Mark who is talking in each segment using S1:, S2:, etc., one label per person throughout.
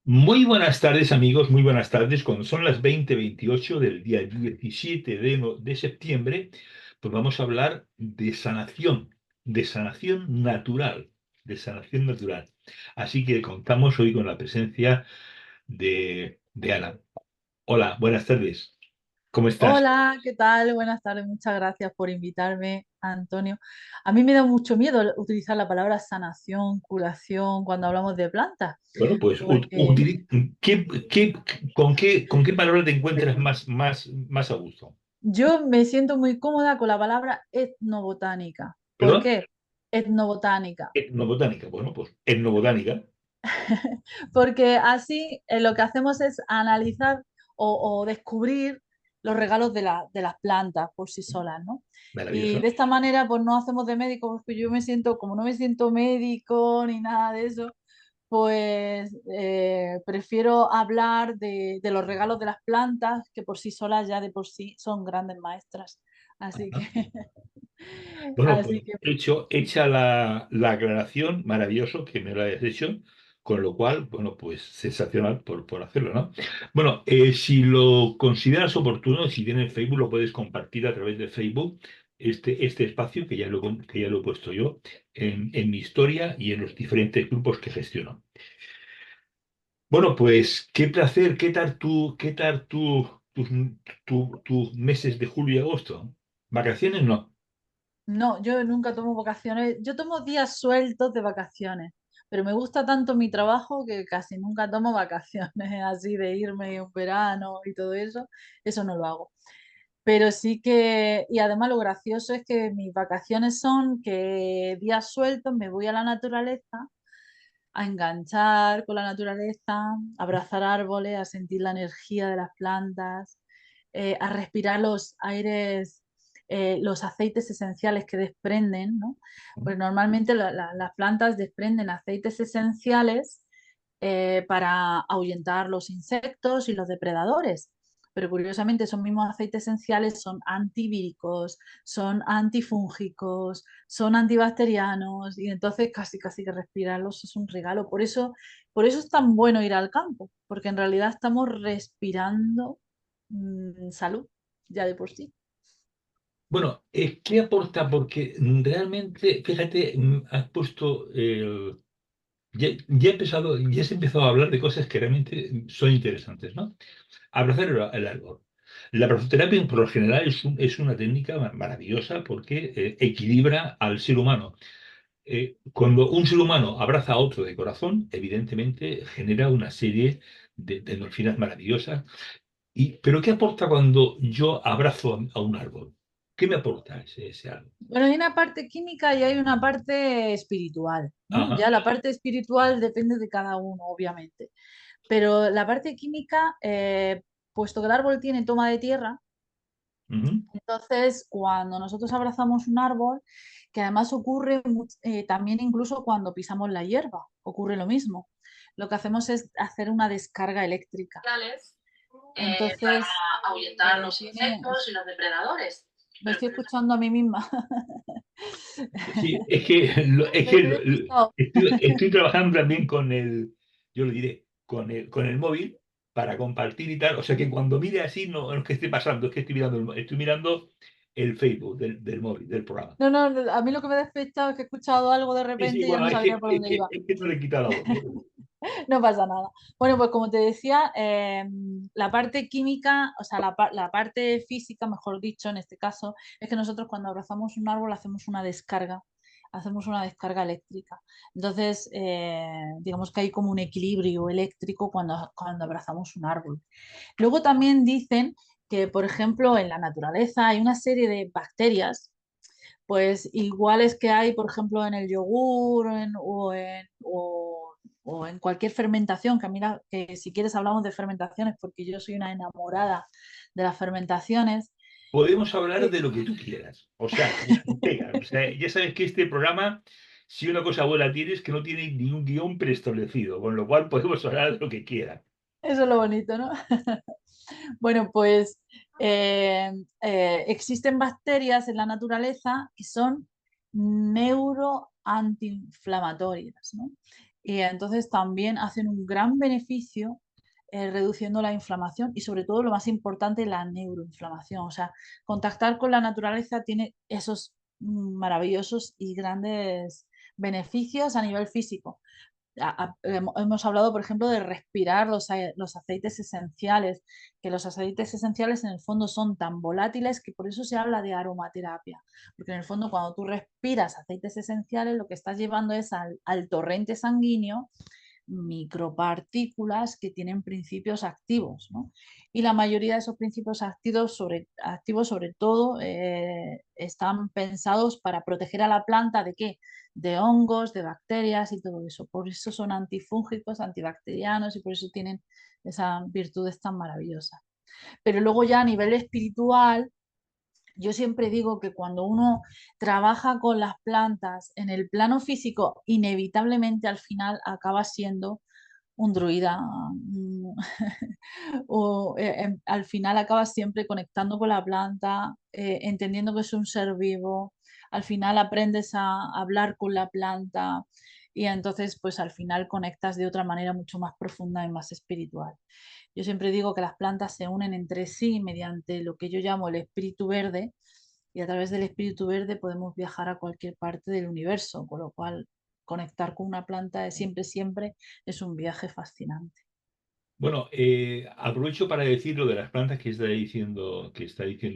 S1: Muy buenas tardes, amigos, muy buenas tardes. Cuando son las 20:28 del día 17 de septiembre, pues vamos a hablar de sanación natural, de sanación natural. Así que contamos hoy con la presencia de Ana. Hola, buenas tardes. ¿Cómo estás?
S2: Hola, ¿qué tal? Buenas tardes, muchas gracias por invitarme, Antonio. A mí me da mucho miedo utilizar la palabra sanación, curación cuando hablamos de plantas,
S1: Bueno, pues
S2: porque
S1: ¿qué, con qué palabra te encuentras más a gusto?
S2: yo me siento muy cómoda con la palabra etnobotánica. ¿Por
S1: ¿Perdón?
S2: qué? Etnobotánica.
S1: Etnobotánica. Bueno, pues etnobotánica.
S2: Porque así lo que hacemos es analizar o descubrir los regalos de las plantas por sí solas, ¿no? Y
S1: Maravilloso.
S2: de esta manera, pues no hacemos de médico, porque yo me siento, como no me siento médico ni nada de eso, pues prefiero hablar de los regalos de las plantas, que por sí solas ya de por sí son grandes maestras. Así que,
S1: Bueno, pues
S2: así que
S1: hecha la aclaración, maravilloso que me lo hayas hecho, con lo cual, bueno, pues sensacional por hacerlo, ¿no? Bueno, si lo consideras oportuno, si tienes Facebook, lo puedes compartir a través de Facebook, este espacio que ya lo he puesto yo en mi historia y en los diferentes grupos que gestiono. Bueno, pues qué placer, qué tal tus meses de julio y agosto. ¿Vacaciones? No.
S2: no, yo nunca tomo vacaciones. Yo tomo días sueltos de vacaciones, pero me gusta tanto mi trabajo que casi nunca tomo vacaciones, así de irme un verano y todo eso. Eso no lo hago. Pero sí que, y además lo gracioso es que mis vacaciones son que días sueltos me voy a la naturaleza, a enganchar con la naturaleza, a abrazar árboles, a sentir la energía de las plantas, a respirar los aires, los aceites esenciales que desprenden, ¿no? Pues normalmente las plantas desprenden aceites esenciales para ahuyentar los insectos y los depredadores. Pero curiosamente esos mismos aceites esenciales son antivíricos, son antifúngicos, son antibacterianos y entonces casi que respirarlos es un regalo. Por eso es tan bueno ir al campo, porque en realidad estamos respirando salud ya de por sí.
S1: Bueno, ¿qué aporta? Porque realmente, fíjate, has puesto, ya has empezado a hablar de cosas que realmente son interesantes, ¿no? Abrazar el árbol. La abrazoterapia, por lo general, es una técnica maravillosa porque equilibra al ser humano. Cuando un ser humano abraza a otro de corazón, evidentemente genera una serie de endorfinas maravillosas. Pero ¿qué aporta cuando yo abrazo a un árbol? ¿Qué me aporta ese árbol?
S2: Bueno, hay una parte química y hay una parte espiritual, ¿no?
S1: Ajá.
S2: Ya la parte espiritual depende de cada uno, obviamente. Pero la parte química, puesto que el árbol tiene toma de tierra,
S1: Ujú.
S2: entonces cuando nosotros abrazamos un árbol, que además ocurre también incluso cuando pisamos la hierba, ocurre lo mismo. Lo que hacemos es hacer una descarga eléctrica.
S1: Para
S2: Entonces,
S1: ahuyentar los
S2: tiene,
S1: insectos y los depredadores.
S2: me estoy escuchando a mí misma.
S1: Sí, estoy trabajando también yo lo diré, con el móvil para compartir y tal. O sea que cuando mire así no es que esté pasando, es que estoy mirando el Facebook del móvil, del programa.
S2: No, no, a mí lo que me ha despistado es que he escuchado algo de
S1: Sí, sí,
S2: repente y ya
S1: bueno,
S2: no
S1: es que,
S2: sabía por
S1: es
S2: dónde
S1: que,
S2: iba.
S1: es que no le he quitado la voz, ¿no?
S2: No pasa nada. Bueno, pues como te decía, la parte química, o sea, la parte física, mejor dicho, en este caso, es que nosotros cuando abrazamos un árbol hacemos una descarga eléctrica. Entonces, digamos que hay como un equilibrio eléctrico cuando abrazamos un árbol. Luego también dicen que, por ejemplo, en la naturaleza hay una serie de bacterias pues iguales que hay, por ejemplo, en el yogur o en cualquier fermentación, que mira, que si quieres hablamos de fermentaciones, porque yo soy una enamorada de las fermentaciones.
S1: Podemos hablar
S2: Eh,
S1: de lo que tú quieras. O sea, venga, o sea, ya sabes que este programa, si una cosa buena tiene, es que no tiene ningún guión preestablecido, con lo cual podemos hablar de lo que quieras.
S2: Eso es lo bonito, ¿no? Bueno, pues existen bacterias en la naturaleza que son neuroantiinflamatorias, ¿no? y entonces también hacen un gran beneficio reduciendo la inflamación y sobre todo lo más importante, la neuroinflamación. O sea, contactar con la naturaleza tiene esos maravillosos y grandes beneficios a nivel físico. Hemos hablado, por ejemplo, de respirar los aceites esenciales, que los aceites esenciales en el fondo son tan volátiles que por eso se habla de aromaterapia, porque en el fondo cuando tú respiras aceites esenciales lo que estás llevando es al torrente sanguíneo micropartículas que tienen principios activos, ¿no? Y la mayoría de esos principios activos sobre todo, están pensados para proteger a la planta de qué? De hongos, de bacterias y todo eso. Por eso son antifúngicos, antibacterianos y por eso tienen esas virtudes tan maravillosas. Pero luego ya a nivel espiritual, yo siempre digo que cuando uno trabaja con las plantas en el plano físico, inevitablemente al final acaba siendo un druida. Al final acabas siempre conectando con la planta, entendiendo que es un ser vivo, al final aprendes a hablar con la planta y entonces pues al final conectas de otra manera mucho más profunda y más espiritual. Yo siempre digo que las plantas se unen entre sí mediante lo que yo llamo el espíritu verde y a través del espíritu verde podemos viajar a cualquier parte del universo, con lo cual conectar con una planta siempre, siempre es un viaje fascinante.
S1: Bueno, aprovecho para decir lo de las plantas que está diciendo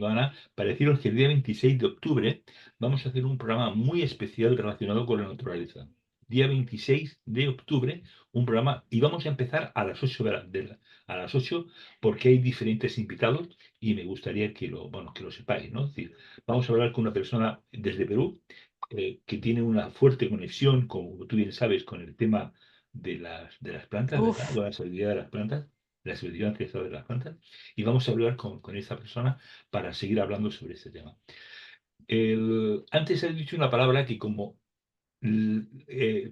S1: Ana, para deciros que el día 26 de octubre vamos a hacer un programa muy especial relacionado con la naturaleza. Día 26 de octubre, un programa, y vamos a empezar a las 8 a las 8 porque hay diferentes invitados y me gustaría bueno, que lo sepáis, ¿no? Es decir, vamos a hablar con una persona desde Perú que tiene una fuerte conexión, como tú bien sabes, con el tema de las plantas, ¿verdad?
S2: Uf,
S1: Con la sabiduría de las plantas, la sabiduría ancestral de las plantas. Y vamos a hablar con esta persona para seguir hablando sobre este tema. Antes has dicho una palabra que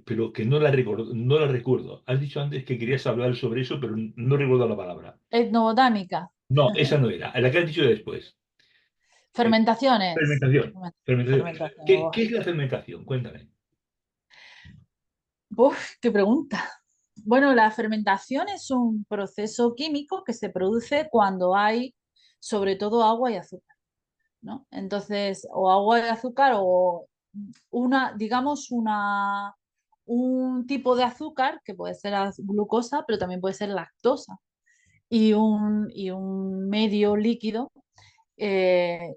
S1: pero que no la recuerdo. Has dicho antes que querías hablar sobre eso, pero no recuerdo la palabra.
S2: etnobotánica,
S1: No, esa no era. La que has dicho después. Eh,
S2: fermentaciones.
S1: fermentación. Fermentación.
S2: Fermentación.
S1: ¿Qué es la fermentación? Cuéntame.
S2: Uf, qué pregunta. Bueno, la fermentación es un proceso químico que se produce cuando hay sobre todo agua y azúcar, ¿no? Entonces, o agua y azúcar o digamos, un tipo de azúcar que puede ser glucosa, pero también puede ser lactosa y un medio líquido que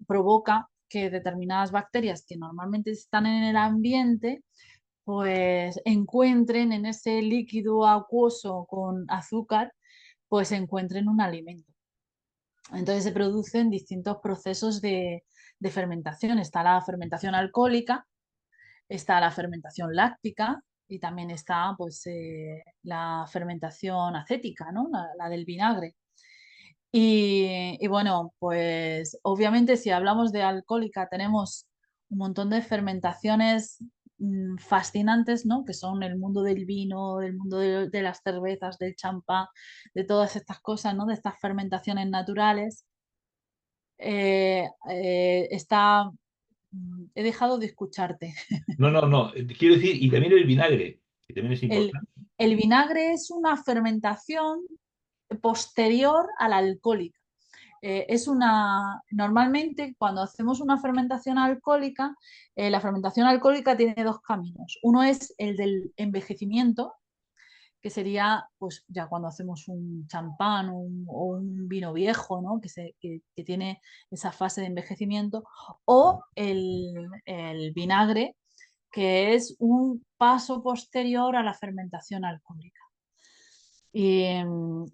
S2: provoca que determinadas bacterias que normalmente están en el ambiente, pues encuentren en ese líquido acuoso con azúcar, pues encuentren un alimento. Entonces se producen distintos procesos de fermentación. Está la fermentación alcohólica, está la fermentación láctica y también está pues, la fermentación acética, ¿no? La del vinagre. Y bueno, pues obviamente si hablamos de alcohólica tenemos un montón de fermentaciones fascinantes, ¿no? Que son el mundo del vino, el mundo de las cervezas, del champán, de todas estas cosas, ¿no? De estas fermentaciones naturales. He dejado de escucharte.
S1: No, no, no. Quiero decir, y también el vinagre, que también es
S2: El,
S1: importante.
S2: el vinagre es una fermentación posterior a la alcohólica. Normalmente cuando hacemos una fermentación alcohólica, la fermentación alcohólica tiene dos caminos. Uno es el del envejecimiento, que sería pues ya cuando hacemos un champán o un vino viejo, ¿no? Que tiene esa fase de envejecimiento, o el vinagre, que es un paso posterior a la fermentación alcohólica. Y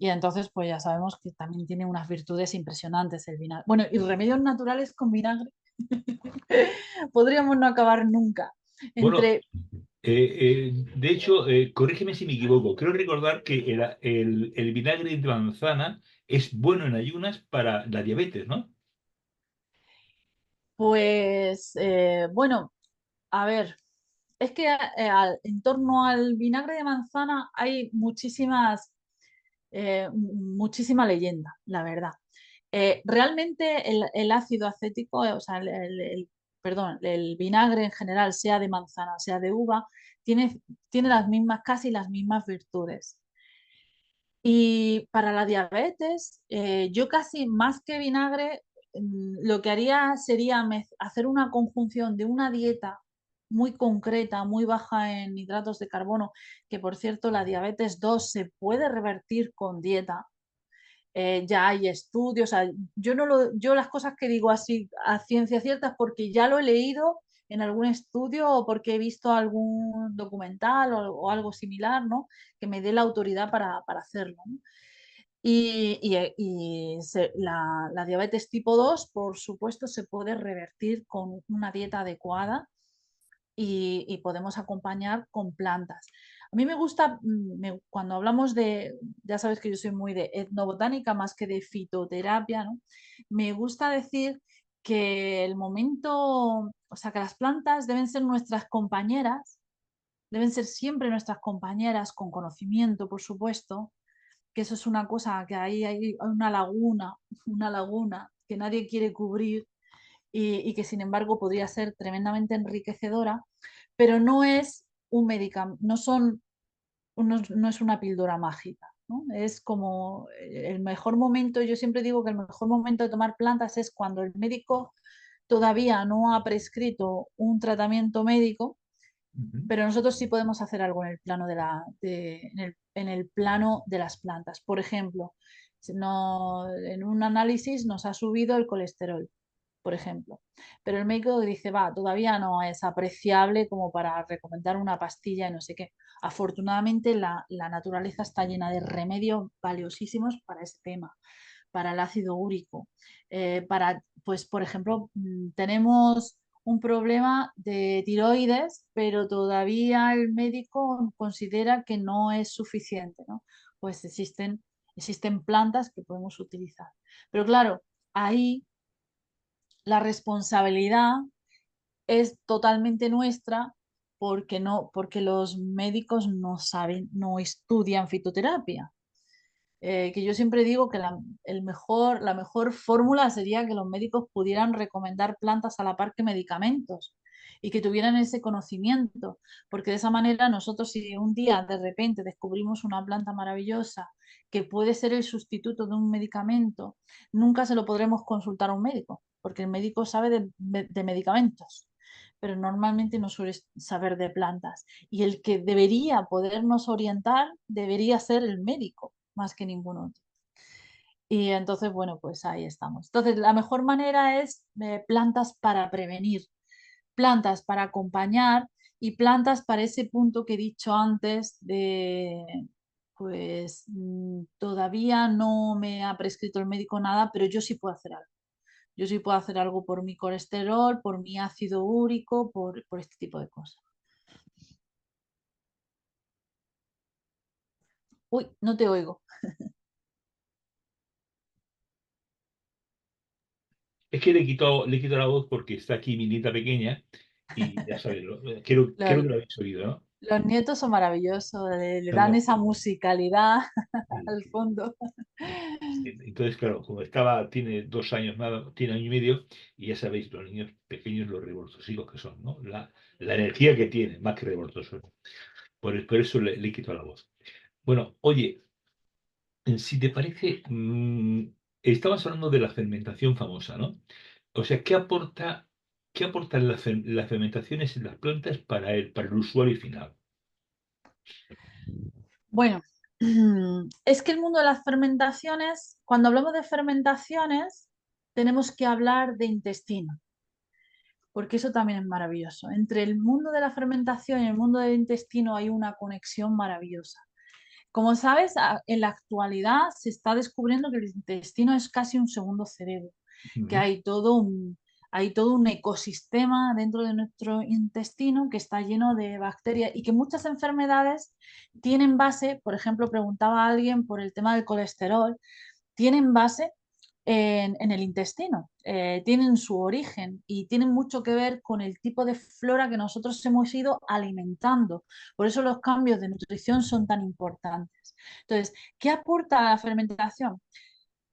S2: entonces, pues ya sabemos que también tiene unas virtudes impresionantes el vinagre. Bueno, y remedios naturales con vinagre podríamos no acabar nunca.
S1: Bueno,
S2: Entre,
S1: de hecho, corrígeme si me equivoco. Creo recordar que el vinagre de manzana es bueno en ayunas para la diabetes, ¿no?
S2: pues, bueno, a ver, es que en torno al vinagre de manzana hay muchísima leyenda, la verdad. Realmente el ácido acético, o sea, perdón, el vinagre en general, sea de manzana, sea de uva, tiene las mismas, casi las mismas virtudes. Y para la diabetes, yo casi más que vinagre, lo que haría sería hacer una conjunción de una dieta muy concreta, muy baja en hidratos de carbono, que por cierto la diabetes 2 se puede revertir con dieta. Ya hay estudios, o sea, yo las cosas que digo así a ciencia cierta es porque ya lo he leído en algún estudio o porque he visto algún documental o algo similar, ¿no? Que me dé la autoridad para hacerlo, ¿no? La diabetes tipo 2 por supuesto, se puede revertir con una dieta adecuada y podemos acompañar con plantas. A mí me gusta, cuando hablamos de, ya sabes que yo soy muy de etnobotánica más que de fitoterapia, ¿no? Me gusta decir que el momento, o sea, que las plantas deben ser nuestras compañeras, deben ser siempre nuestras compañeras con conocimiento, por supuesto, que eso es una cosa que ahí hay una laguna que nadie quiere cubrir y que sin embargo podría ser tremendamente enriquecedora, pero no es un medicamento, no es una píldora mágica, ¿no? Es como el mejor momento, yo siempre digo que el mejor momento de tomar plantas es cuando el médico todavía no ha prescrito un tratamiento médico,
S1: Ujú.
S2: pero nosotros sí podemos hacer algo en el plano en el plano de las plantas. Por ejemplo, en un análisis nos ha subido el colesterol, por ejemplo. Pero el médico dice, va, todavía no es apreciable como para recomendar una pastilla y no sé qué. Afortunadamente la naturaleza está llena de remedios valiosísimos para ese tema, para el ácido úrico, pues por ejemplo, tenemos un problema de tiroides, pero todavía el médico considera que no es suficiente, ¿no? Pues existen plantas que podemos utilizar. Pero claro, ahí la responsabilidad es totalmente nuestra porque los médicos no saben, no estudian fitoterapia. Que yo siempre digo que la mejor fórmula sería que los médicos pudieran recomendar plantas a la par que medicamentos y que tuvieran ese conocimiento, porque de esa manera nosotros si un día de repente descubrimos una planta maravillosa que puede ser el sustituto de un medicamento, nunca se lo podremos consultar a un médico, porque el médico sabe de medicamentos, pero normalmente no suele saber de plantas. Y el que debería podernos orientar debería ser el médico más que ningún otro. Y entonces, bueno, pues ahí estamos. Entonces, la mejor manera es plantas para prevenir, plantas para acompañar y plantas para ese punto que he dicho antes de, pues todavía no me ha prescrito el médico nada, pero yo sí puedo hacer algo. Yo sí puedo hacer algo por mi colesterol, por mi ácido úrico, por este tipo de cosas. Uy, no te oigo.
S1: Es que le quito la voz porque está aquí mi nieta pequeña y ya sabes, creo que
S2: Los,
S1: lo habéis oído, ¿no?
S2: los nietos son maravillosos, le
S1: Son
S2: dan
S1: muy-
S2: esa musicalidad
S1: sí,
S2: al
S1: sí.
S2: fondo.
S1: Entonces, claro, como tiene 2 años, nada, tiene año y medio, y ya sabéis, los niños pequeños, los revoltosivos que son, ¿no? La energía que tienen, más que revoltosos. Por eso le quito la voz. Bueno, oye, si te parece, estabas hablando de la fermentación famosa, ¿no? O sea, qué aportan las fermentaciones en las plantas para el usuario final?
S2: Bueno, es que el mundo de las fermentaciones, cuando hablamos de fermentaciones, tenemos que hablar de intestino, porque eso también es maravilloso. Entre el mundo de la fermentación y el mundo del intestino hay una conexión maravillosa. Como sabes, en la actualidad se está descubriendo que el intestino es casi un segundo cerebro, que
S1: Ujú.
S2: hay todo un ecosistema dentro de nuestro intestino que está lleno de bacterias y que muchas enfermedades tienen base, por ejemplo, preguntaba a alguien por el tema del colesterol, tienen base en el intestino, tienen su origen y tienen mucho que ver con el tipo de flora que nosotros hemos ido alimentando. Por eso los cambios de nutrición son tan importantes. Entonces, ¿qué aporta la fermentación?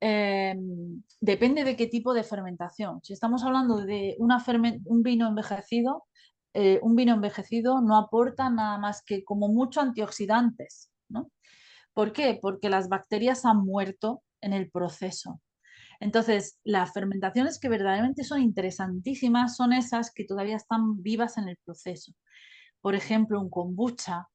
S2: Eh, Depende de qué tipo de fermentación. Si estamos hablando de un vino envejecido, un vino envejecido no aporta nada más que como mucho antioxidantes, ¿no? ¿Por qué? Porque las bacterias han muerto en el proceso. Entonces, las fermentaciones que verdaderamente son interesantísimas son esas que todavía están vivas en el proceso. Por ejemplo, un kombucha,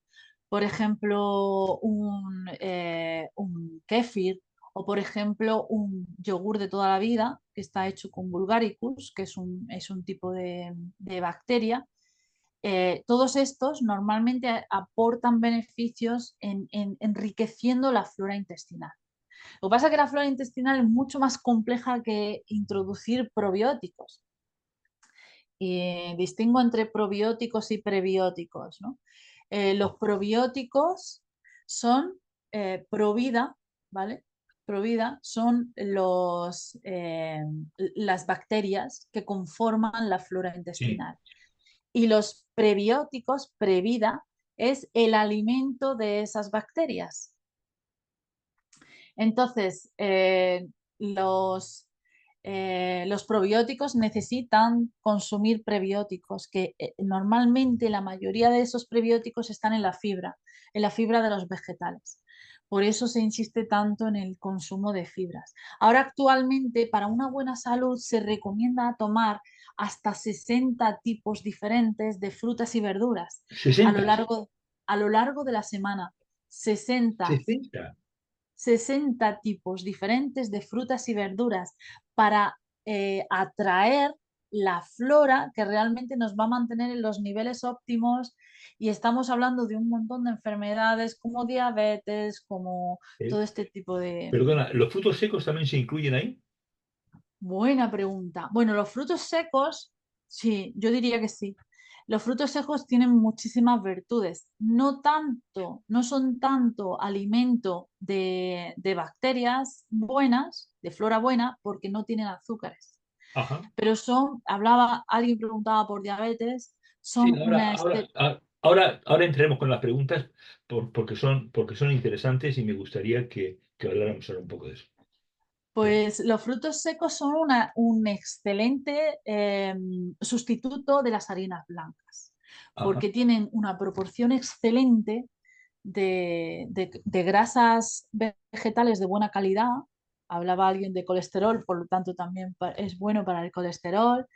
S2: por ejemplo, un kéfir, o por ejemplo, un yogur de toda la vida que está hecho con Bulgaricus, que es un tipo de bacteria. Todos estos normalmente aportan beneficios en enriqueciendo la flora intestinal. Lo que pasa es que la flora intestinal es mucho más compleja que introducir probióticos. Y distingo entre probióticos y prebióticos, ¿no? Los probióticos son provida, ¿vale? Provida son las bacterias que conforman la flora
S1: Sí,
S2: intestinal. Y los prebióticos, previda, es el alimento de esas bacterias. Entonces, los probióticos necesitan consumir prebióticos, que normalmente la mayoría de esos prebióticos están en la fibra de los vegetales. Por eso se insiste tanto en el consumo de fibras. Ahora actualmente para una buena salud se recomienda tomar hasta 60 tipos diferentes de frutas y verduras a lo
S1: 60,
S2: largo, a lo largo de la semana. 60
S1: 60.
S2: 60 tipos diferentes de frutas y verduras para atraer la flora que realmente nos va a mantener en los niveles óptimos y estamos hablando de un montón de enfermedades como diabetes, como
S1: ¿Eh?
S2: todo este tipo de...
S1: Perdona, ¿los frutos secos también se incluyen ahí?
S2: Buena pregunta. Bueno, los frutos secos, sí, yo diría que sí. Los frutos secos tienen muchísimas virtudes. No tanto, no son tanto alimento de bacterias buenas, de flora buena, porque no tienen azúcares.
S1: Ajá.
S2: Pero alguien preguntaba por diabetes,
S1: Sí,
S2: son una,
S1: ahora entraremos con las preguntas porque son interesantes y me gustaría que habláramos ahora un poco de eso. Pero,
S2: pues los frutos secos son un excelente sustituto de las harinas blancas,
S1: ajá,
S2: porque tienen una proporción excelente de grasas vegetales de buena calidad. Hablaba alguien de colesterol, por lo tanto también es bueno para el colesterol,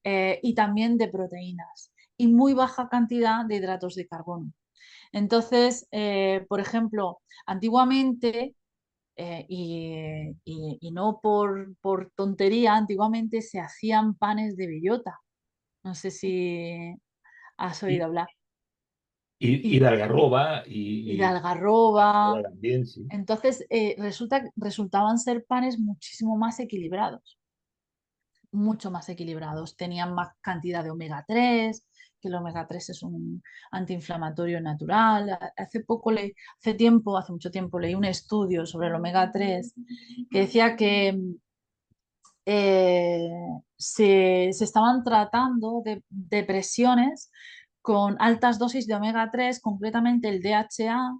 S2: y también de proteínas, y muy baja cantidad de hidratos de carbono. Entonces, por ejemplo, antiguamente y no por tontería, antiguamente se hacían panes de bellota. No sé si has oído
S1: y,
S2: hablar.
S1: y de
S2: Y,
S1: algarroba
S2: y de
S1: ahora
S2: algarroba.
S1: también, sí.
S2: Entonces, resultaban ser panes muchísimo más equilibrados, mucho más equilibrados. Tenían más cantidad de omega 3 que el omega 3 es un antiinflamatorio natural. Hace mucho tiempo leí un estudio sobre el omega 3 que decía que eh, se estaban tratando de depresiones con altas dosis de omega 3, concretamente el DHA,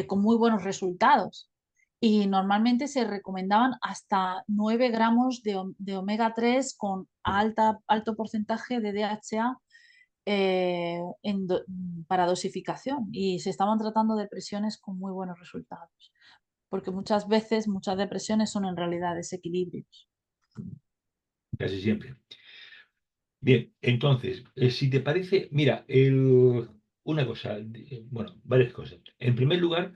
S2: con muy buenos resultados. Y normalmente se recomendaban hasta 9 gramos de omega 3 con alto porcentaje de DHA para dosificación. Y se estaban tratando depresiones con muy buenos resultados. Porque muchas veces, muchas depresiones son en realidad desequilibrios.
S1: Casi siempre. Bien, entonces, si te parece, mira, una cosa, bueno, varias cosas. En primer lugar,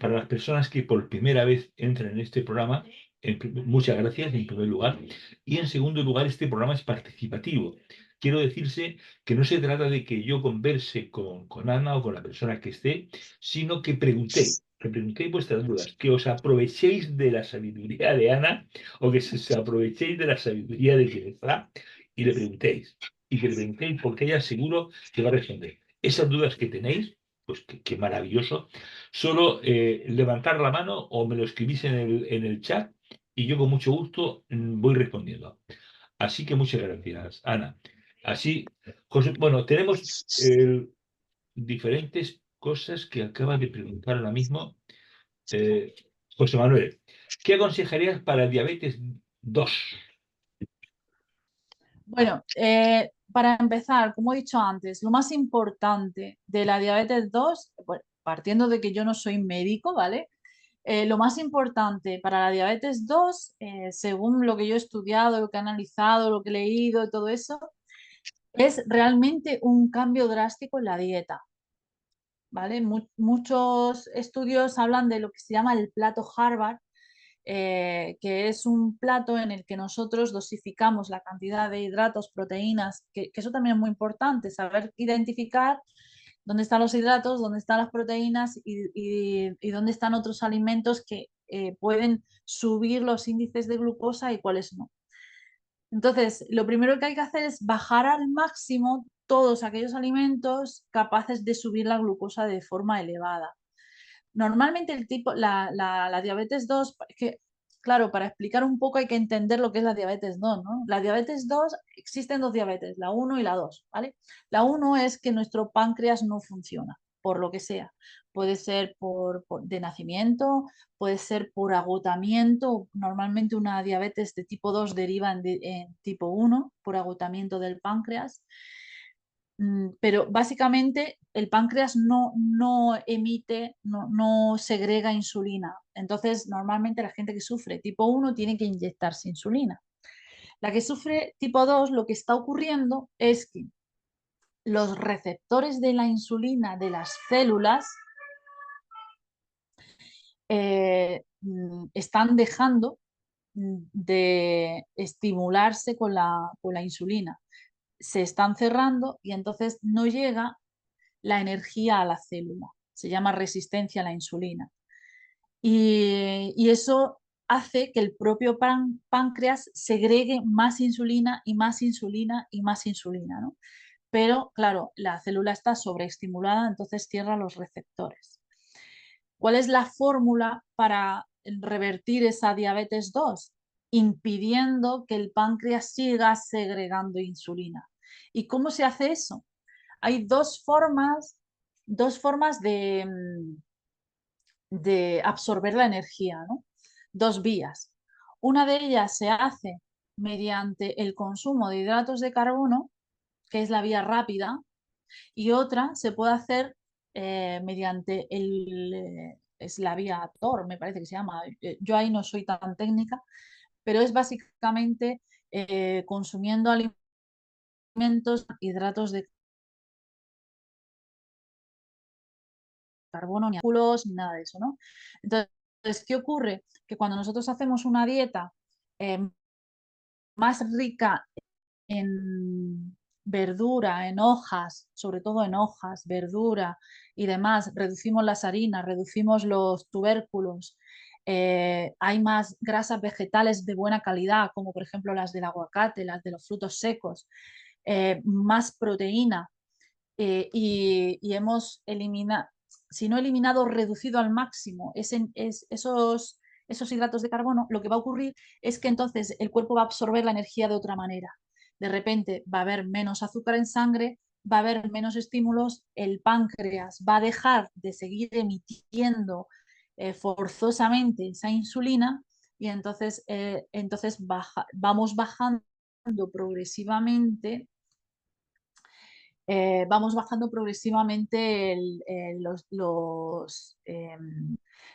S1: para las personas que por primera vez entran en este programa, muchas gracias en primer lugar. Y en segundo lugar, este programa es participativo. Quiero decirse que no se trata de que yo converse con Ana o con la persona que esté, sino que preguntéis vuestras dudas, que os aprovechéis de la sabiduría de Ana o que os aprovechéis de la sabiduría de quien está y le preguntéis. Y que le preguntéis porque ella seguro que va a responder. Esas dudas que tenéis, pues qué maravilloso. Solo levantar la mano o me lo escribís en el chat y yo con mucho gusto voy respondiendo. Así que muchas gracias, Ana. Así, José, bueno, tenemos diferentes cosas que acaba de preguntar ahora mismo eh, José Manuel. ¿Qué aconsejarías para diabetes 2?
S2: Bueno, para empezar, como he dicho antes, lo más importante de la diabetes 2, bueno, partiendo de que yo no soy médico, ¿vale? Lo más importante para la diabetes 2, según lo que yo he estudiado, lo que he analizado, lo que he leído y todo eso, es realmente un cambio drástico en la dieta, ¿vale? Muchos estudios hablan de lo que se llama el plato Harvard, que es un plato en el que nosotros dosificamos la cantidad de hidratos, proteínas, que eso también es muy importante, saber identificar dónde están los hidratos, dónde están las proteínas y dónde están otros alimentos que pueden subir los índices de glucosa y cuáles no. Entonces, lo primero que hay que hacer es bajar al máximo todos aquellos alimentos capaces de subir la glucosa de forma elevada. Normalmente la diabetes 2, es que, claro, para explicar un poco hay que entender lo que es la diabetes 2, ¿no? La diabetes 2, existen dos diabetes, la uno y la 2, ¿vale? La uno es que nuestro páncreas no funciona, por lo que sea. Puede ser de nacimiento, puede ser por agotamiento. Normalmente una diabetes de tipo 2 deriva en tipo 1 por agotamiento del páncreas. Pero básicamente el páncreas no emite, no segrega insulina. Entonces, normalmente la gente que sufre tipo 1 tiene que inyectarse insulina. La que sufre tipo 2, lo que está ocurriendo es que los receptores de la insulina de las células están dejando de estimularse con la insulina. Se están cerrando y entonces no llega la energía a la célula. Se llama resistencia a la insulina. Y eso hace que el propio páncreas segregue más insulina y más insulina y más insulina, ¿no? Pero claro, la célula está sobreestimulada, entonces cierra los receptores. ¿Cuál es la fórmula para revertir esa diabetes 2? Impidiendo que el páncreas siga segregando insulina. ¿Y cómo se hace eso? Hay dos formas de absorber la energía, ¿no? Dos vías. Una de ellas se hace mediante el consumo de hidratos de carbono, que es la vía rápida, y otra se puede hacer mediante es la vía TOR, me parece que se llama. Yo ahí no soy tan técnica, pero es básicamente consumiendo alimentos, hidratos de carbono, ni ácidos, ni nada de eso, ¿no? Entonces, ¿qué ocurre? Que cuando nosotros hacemos una dieta eh, más rica en verdura, en hojas, sobre todo en hojas, verdura y demás, reducimos las harinas, reducimos los tubérculos, hay más grasas vegetales de buena calidad, como por ejemplo las del aguacate, las de los frutos secos, más proteína, y hemos eliminado, si no eliminado, reducido al máximo esos hidratos de carbono, lo que va a ocurrir es que entonces el cuerpo va a absorber la energía de otra manera. De repente va a haber menos azúcar en sangre, va a haber menos estímulos, el páncreas va a dejar de seguir emitiendo forzosamente esa insulina y entonces vamos bajando progresivamente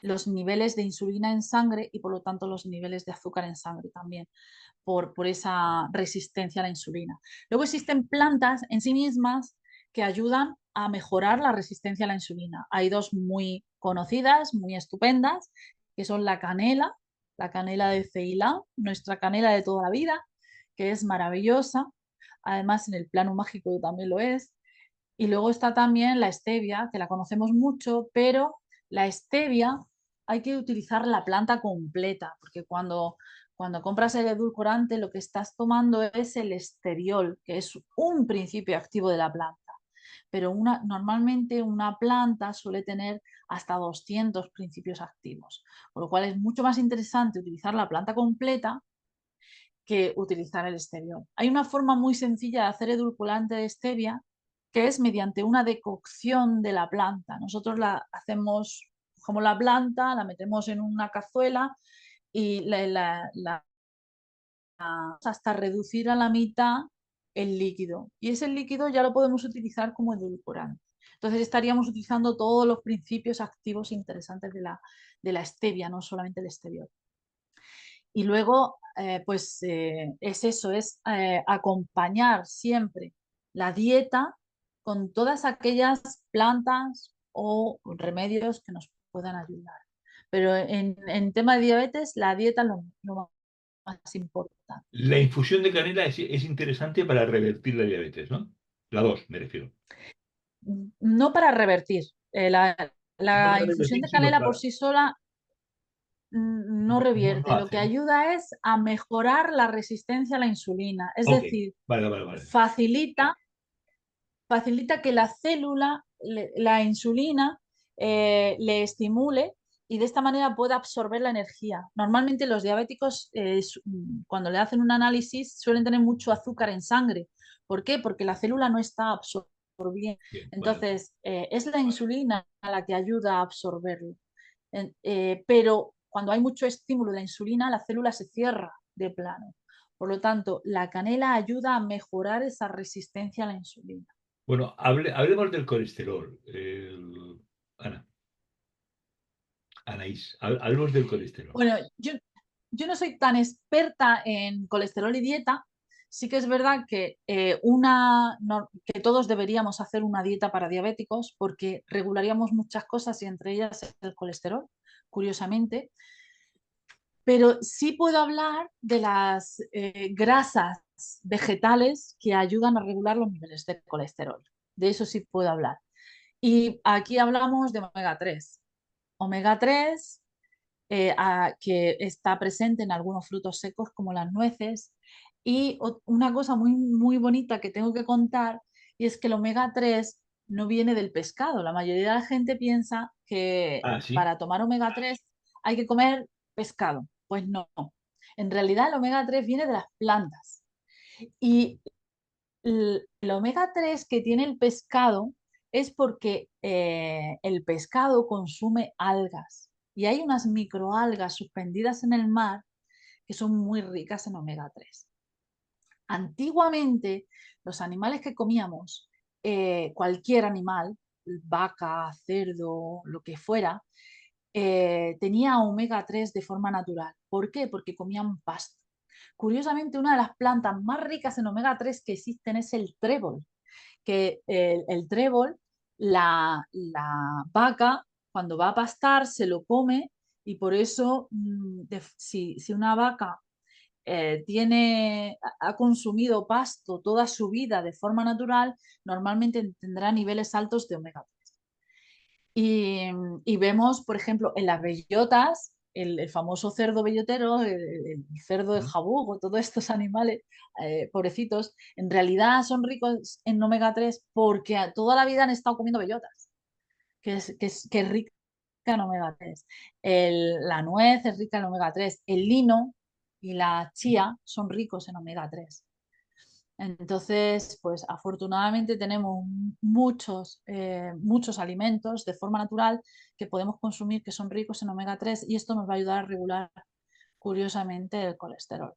S2: los niveles de insulina en sangre y por lo tanto los niveles de azúcar en sangre también, por esa resistencia a la insulina. Luego existen plantas en sí mismas que ayudan a mejorar la resistencia a la insulina. Hay dos muy conocidas, muy estupendas, que son la canela de Ceilán, nuestra canela de toda la vida, que es maravillosa. Además, en el plano mágico también lo es. Y luego está también la stevia, que la conocemos mucho, pero la stevia hay que utilizar la planta completa, porque cuando compras el edulcorante lo que estás tomando es el esteriol, que es un principio activo de la planta. Pero normalmente una planta suele tener hasta 200 principios activos, por lo cual es mucho más interesante utilizar la planta completa que utilizar el stevia. Hay una forma muy sencilla de hacer edulcorante de stevia que es mediante una decocción de la planta. Nosotros la hacemos como la planta, la metemos en una cazuela y hasta reducir a la mitad el líquido. Y ese líquido ya lo podemos utilizar como edulcorante. Entonces estaríamos utilizando todos los principios activos interesantes de la stevia, no solamente el esteviol. Y luego, pues es eso, es acompañar siempre la dieta con todas aquellas plantas o remedios que nos puedan ayudar. Pero en tema de diabetes, la dieta es lo más importante.
S1: La infusión de canela es interesante para revertir la diabetes, ¿no? La 2 me refiero.
S2: No para revertir.
S1: No
S2: La
S1: para
S2: infusión
S1: revertir,
S2: de
S1: sino
S2: canela por
S1: para...
S2: sí sola no
S1: No lo
S2: revierte. Lo
S1: hace,
S2: que
S1: ¿no?
S2: ayuda es a mejorar la resistencia a la insulina. Es
S1: Ok,
S2: decir,
S1: vale, vale, vale.
S2: facilita que la célula, la insulina, le estimule y de esta manera pueda absorber la energía. Normalmente los diabéticos, cuando le hacen un análisis, suelen tener mucho azúcar en sangre. ¿Por qué? Porque la célula no está absorbiendo.
S1: Bien, vale, vale.
S2: Entonces, es la insulina la que ayuda a absorberlo. Pero cuando hay mucho estímulo de la insulina, la célula se cierra de plano. Por lo tanto, la canela ayuda a mejorar esa resistencia a la insulina.
S1: Bueno, hablemos del colesterol. Ana, Anaís, hablemos del colesterol.
S2: Bueno, yo no soy tan experta en colesterol y dieta. Sí que es verdad que, que todos deberíamos hacer una dieta para diabéticos porque regularíamos muchas cosas y entre ellas el colesterol, curiosamente. Pero sí puedo hablar de las grasas vegetales que ayudan a regular los niveles de colesterol. De eso sí puedo hablar. Y aquí hablamos de omega 3. Omega 3 que está presente en algunos frutos secos como las nueces. Y una cosa muy, muy bonita que tengo que contar y es que el omega 3 no viene del pescado. La mayoría de la gente piensa que
S1: Ah, sí.
S2: para tomar omega 3 hay que comer pescado. Pues no. En realidad el omega 3 viene de las plantas. Y el omega 3 que tiene el pescado es porque el pescado consume algas y hay unas microalgas suspendidas en el mar que son muy ricas en omega 3. Antiguamente, los animales que comíamos, cualquier animal, vaca, cerdo, lo que fuera, tenía omega 3 de forma natural. ¿Por qué? Porque comían pasto. Curiosamente, una de las plantas más ricas en omega 3 que existen es el trébol, que el trébol, la vaca, cuando va a pastar, se lo come y por eso, si una vaca ha consumido pasto toda su vida de forma natural, normalmente tendrá niveles altos de omega 3. Y vemos, por ejemplo, en las bellotas, el famoso cerdo bellotero, el cerdo de
S1: ¿Mm?
S2: jabugo, todos estos animales, pobrecitos, en realidad son ricos en omega 3 porque toda la vida han estado comiendo bellotas, que es rica en omega 3. La nuez es rica en omega 3. El lino y la chía son ricos en omega 3. Entonces, pues afortunadamente tenemos muchos alimentos de forma natural que podemos consumir que son ricos en omega 3 y esto nos va a ayudar a regular curiosamente el colesterol.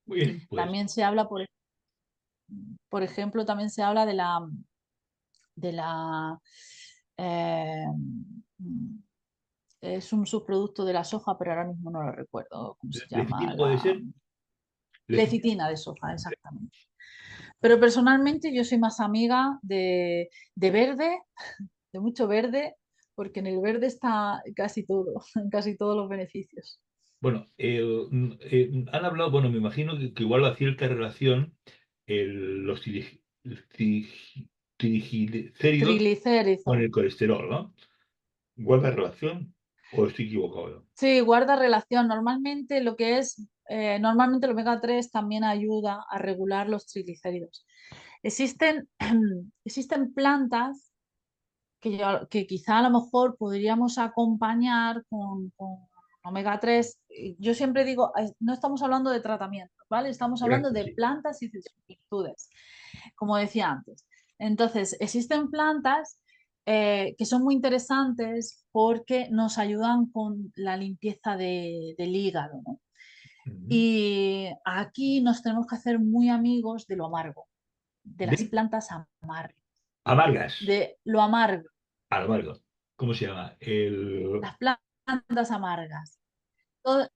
S1: Muy bien, pues
S2: También se habla, por ejemplo, también se habla de la eh, es un subproducto de la soja, pero ahora mismo no lo recuerdo cómo se llama,
S1: lecitina puede ser. Lecitina.
S2: lecitina de soja, exactamente. Pero personalmente yo soy más amiga de verde, de mucho verde, porque en el verde está casi todo, casi todos los beneficios.
S1: Bueno, han hablado, bueno, me imagino que igual va cierta relación los triglicéridos con
S2: Triglicéridos.
S1: el colesterol, ¿no? ¿Guarda relación o estoy equivocado?
S2: Sí, guarda relación. Normalmente el omega 3 también ayuda a regular los triglicéridos. Existen, existen plantas que quizá a lo mejor podríamos acompañar con omega 3. Yo siempre digo, no estamos hablando de tratamiento, ¿vale? Estamos hablando
S1: Correcto,
S2: de
S1: sí.
S2: plantas y de sus virtudes, como decía antes. Entonces, existen plantas que son muy interesantes porque nos ayudan con la limpieza del hígado, ¿no?
S1: Ujú.
S2: Y aquí nos tenemos que hacer muy amigos de lo amargo, de las
S1: De
S2: plantas amargas,
S1: amargas,
S2: de lo amargo,
S1: amargo. ¿Cómo se llama?
S2: las plantas amargas. Todo-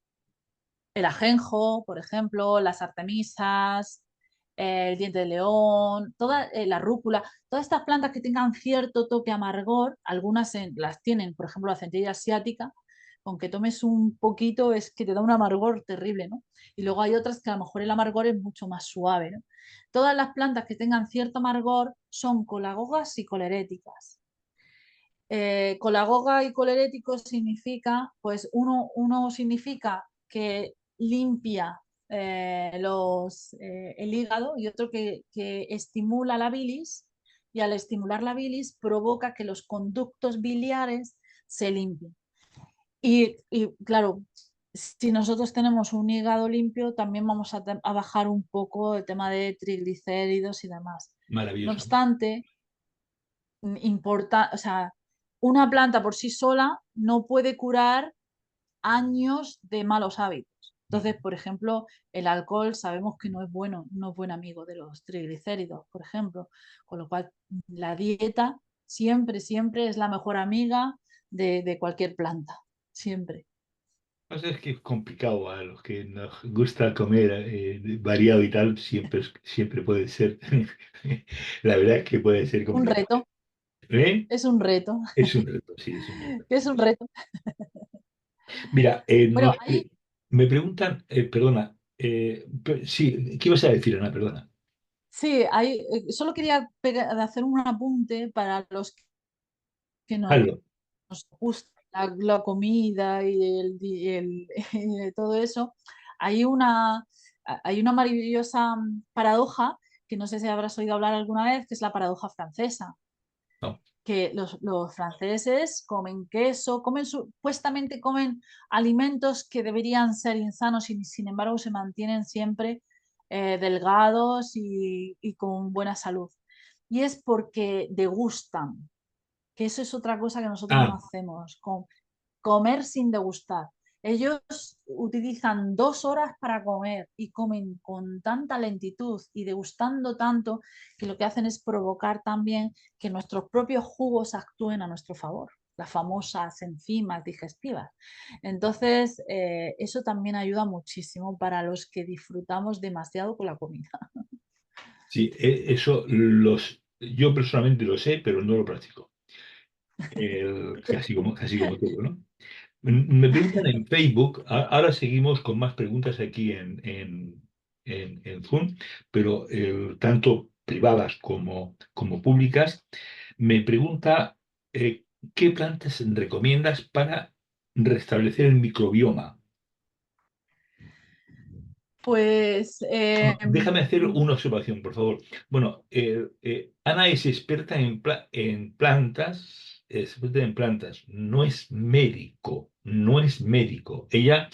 S2: el ajenjo, por ejemplo, las artemisas, el diente de león, toda la rúcula, todas estas plantas que tengan cierto toque amargor, algunas las tienen, por ejemplo, la centella asiática, con que tomes un poquito es que te da un amargor terrible, ¿no? Y luego hay otras que a lo mejor el amargor es mucho más suave, ¿no? Todas las plantas que tengan cierto amargor son colagogas y coleréticas. Colagoga y colerético significa, pues uno significa que limpia el hígado y otro que estimula la bilis y al estimular la bilis provoca que los conductos biliares se limpien. Y claro, si nosotros tenemos un hígado limpio, también vamos a bajar un poco el tema de triglicéridos y demás. No
S1: maravilloso.
S2: obstante, o sea, una planta por sí sola no puede curar años de malos hábitos. Entonces,
S1: Ujú.
S2: por ejemplo, el alcohol sabemos que no es bueno, no es buen amigo de los triglicéridos, por ejemplo, con lo cual la dieta siempre, siempre es la mejor amiga de cualquier planta, siempre.
S1: O sea, es que es complicado a los que nos gusta comer variado y tal, siempre puede ser. La verdad es que puede ser
S2: Un
S1: complicado.
S2: reto,
S1: ¿Eh?
S2: es un reto,
S1: Es un reto, sí, es un reto.
S2: es un reto.
S1: Mira,
S2: Bueno, ahí
S1: me preguntan, perdona, sí, ¿qué ibas a decir, Ana? Perdona.
S2: sí, solo quería hacer un apunte para los que
S1: Hazlo.
S2: nos gusta la comida y todo eso, hay una maravillosa paradoja que no sé si habrás oído hablar alguna vez, que es la paradoja francesa,
S1: No.
S2: que los franceses comen queso, supuestamente comen alimentos que deberían ser insanos y sin embargo se mantienen siempre delgados y con buena salud. Y es porque degustan, que eso es otra cosa que nosotros no
S1: Ah,
S2: hacemos, comer sin degustar. Ellos utilizan 2 horas para comer y comen con tanta lentitud y degustando tanto que lo que hacen es provocar también que nuestros propios jugos actúen a nuestro favor, las famosas enzimas digestivas. Entonces, eso también ayuda muchísimo para los que disfrutamos demasiado con la comida.
S1: sí, yo personalmente lo sé, pero no lo practico. Casi como todo, ¿no? Me preguntan en Facebook, ahora seguimos con más preguntas aquí en Zoom, pero tanto privadas como públicas. Me pregunta, ¿qué plantas recomiendas para restablecer el microbioma?
S2: Pues
S1: Bueno, déjame hacer una observación, por favor. Bueno, Ana es experta en plantas, es experta en plantas, no es médico, no es médico. Ella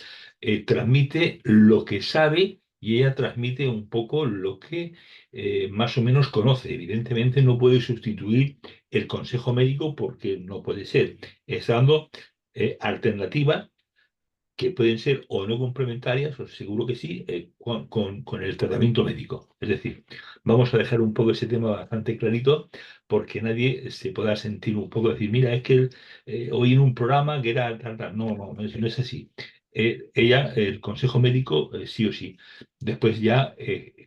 S1: transmite lo que sabe y ella transmite un poco lo que más o menos conoce. Evidentemente no puede sustituir el consejo médico porque no puede ser. Está dando alternativas que pueden ser o no complementarias, o seguro que sí, con el tratamiento médico. Es decir, vamos a dejar un poco ese tema bastante clarito porque nadie se pueda sentir un poco decir, mira, es que oí en un programa que era tal, tal. No, no, no es así. El consejo médico, sí o sí. Después ya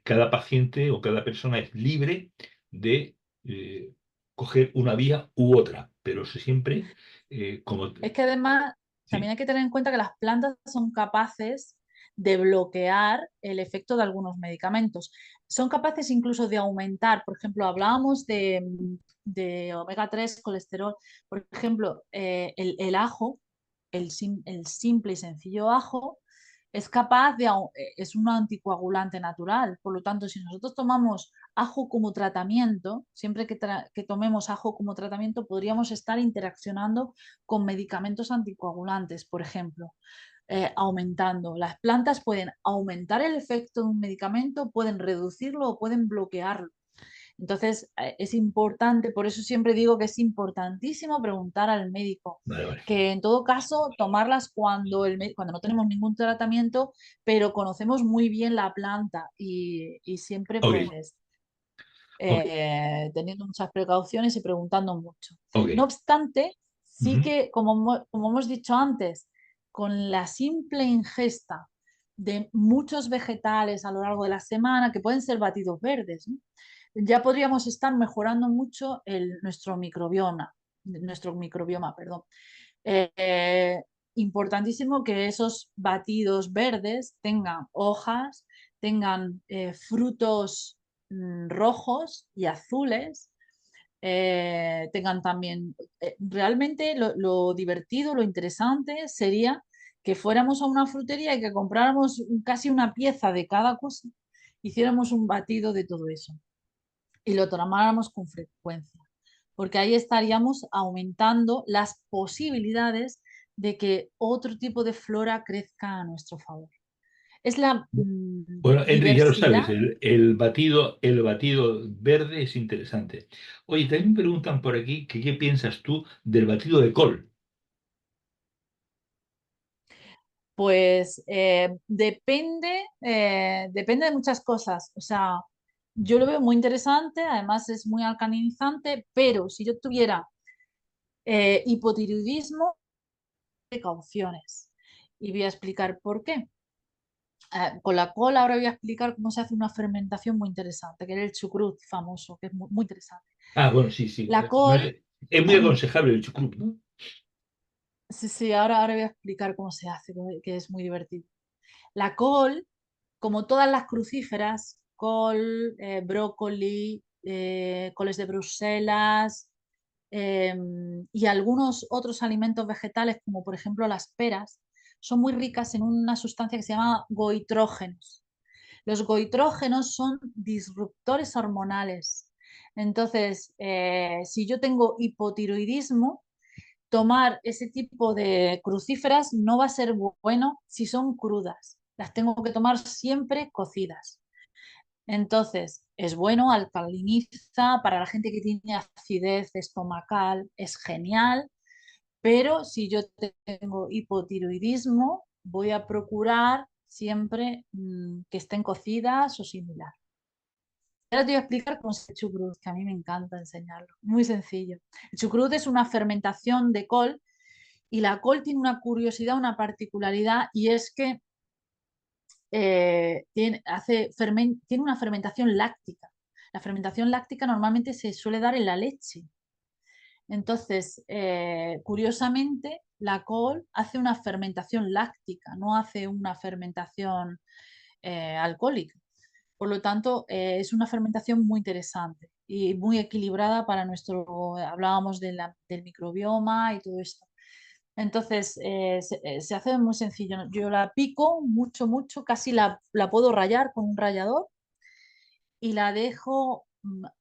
S1: cada paciente o cada persona es libre de coger una vía u otra, pero eso siempre como...
S2: es que además
S1: Sí.
S2: también hay que tener en cuenta que las plantas son capaces de bloquear el efecto de algunos medicamentos. Son capaces incluso de aumentar, por ejemplo, hablábamos de omega 3 colesterol, por ejemplo, el ajo, el simple y sencillo ajo, es capaz es un anticoagulante natural. Por lo tanto, si nosotros tomamos ajo como tratamiento, siempre que tomemos ajo como tratamiento, podríamos estar interaccionando con medicamentos anticoagulantes, por ejemplo, aumentando. Las plantas pueden aumentar el efecto de un medicamento, pueden reducirlo o pueden bloquearlo. Entonces, es importante, por eso siempre digo que es importantísimo preguntar al médico,
S1: Vale, vale.
S2: que en todo caso tomarlas cuando, cuando no tenemos ningún tratamiento, pero conocemos muy bien la planta y siempre
S1: Ok,
S2: pues
S1: ok,
S2: teniendo muchas precauciones y preguntando mucho. No
S1: ok.
S2: obstante, sí
S1: Ujú.
S2: que, como hemos dicho antes, con la simple ingesta de muchos vegetales a lo largo de la semana, que pueden ser batidos verdes, ¿no? Ya podríamos estar mejorando mucho nuestro microbioma, perdón. Eh, Importantísimo que esos batidos verdes tengan hojas, tengan frutos rojos y azules, tengan también, realmente lo divertido, lo interesante sería que fuéramos a una frutería y que compráramos casi una pieza de cada cosa, hiciéramos un batido de todo eso y lo tomáramos con frecuencia, porque ahí estaríamos aumentando las posibilidades de que otro tipo de flora crezca a nuestro favor. Es la
S1: Bueno, Enrique, ya lo
S2: diversidad.
S1: sabes, el batido verde es interesante. Oye, también me preguntan por aquí que qué piensas tú del batido de col.
S2: Pues depende de muchas cosas. O sea, yo lo veo muy interesante, además es muy alcalinizante, pero si yo tuviera hipotiroidismo, precauciones. Y voy a explicar por qué. Con la cola ahora voy a explicar cómo se hace una fermentación muy interesante, que es el chucrut famoso, que es muy, muy interesante.
S1: Ah, bueno, sí, sí.
S2: La
S1: No
S2: col,
S1: sé, es muy aconsejable el chucrut, ¿no?
S2: sí, sí, ahora voy a explicar cómo se hace, que es muy divertido. La col, como todas las crucíferas, col, brócoli, coles de Bruselas eh, y algunos otros alimentos vegetales, como por ejemplo las peras, son muy ricas en una sustancia que se llama goitrógenos. Los goitrógenos son disruptores hormonales. Entonces, si yo tengo hipotiroidismo, tomar ese tipo de crucíferas no va a ser bueno si son crudas. Las tengo que tomar siempre cocidas. Entonces, es bueno, alcaliniza, para la gente que tiene acidez estomacal, es genial, pero si yo tengo hipotiroidismo, voy a procurar siempre que estén cocidas o similar. Ahora te voy a explicar cómo es el chucrut, que a mí me encanta enseñarlo. Muy sencillo. El chucrut es una fermentación de col y la col tiene una curiosidad, una particularidad y es que tiene una fermentación láctica. La fermentación láctica normalmente se suele dar en la leche. Entonces, curiosamente, la col hace una fermentación láctica, no hace una fermentación alcohólica. Por lo tanto, es una fermentación muy interesante y muy equilibrada para hablábamos del microbioma y todo esto. Entonces, se hace muy sencillo. Yo la pico mucho, mucho, casi la puedo rallar con un rallador y la dejo,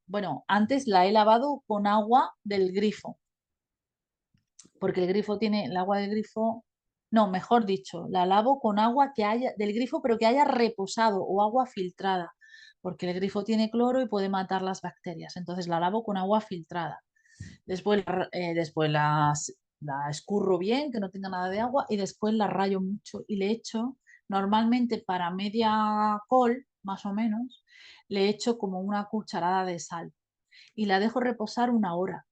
S2: bueno, antes la he lavado con agua del grifo porque el grifo tiene, el agua del grifo, no, mejor dicho, la lavo con agua que haya, del grifo, pero que haya reposado o agua filtrada, porque el grifo tiene cloro y puede matar las bacterias. Entonces la lavo con agua filtrada. Después la escurro bien, que no tenga nada de agua, y después la rayo mucho y le echo, normalmente para media col, más o menos, le echo como una cucharada de sal y la dejo reposar una hora.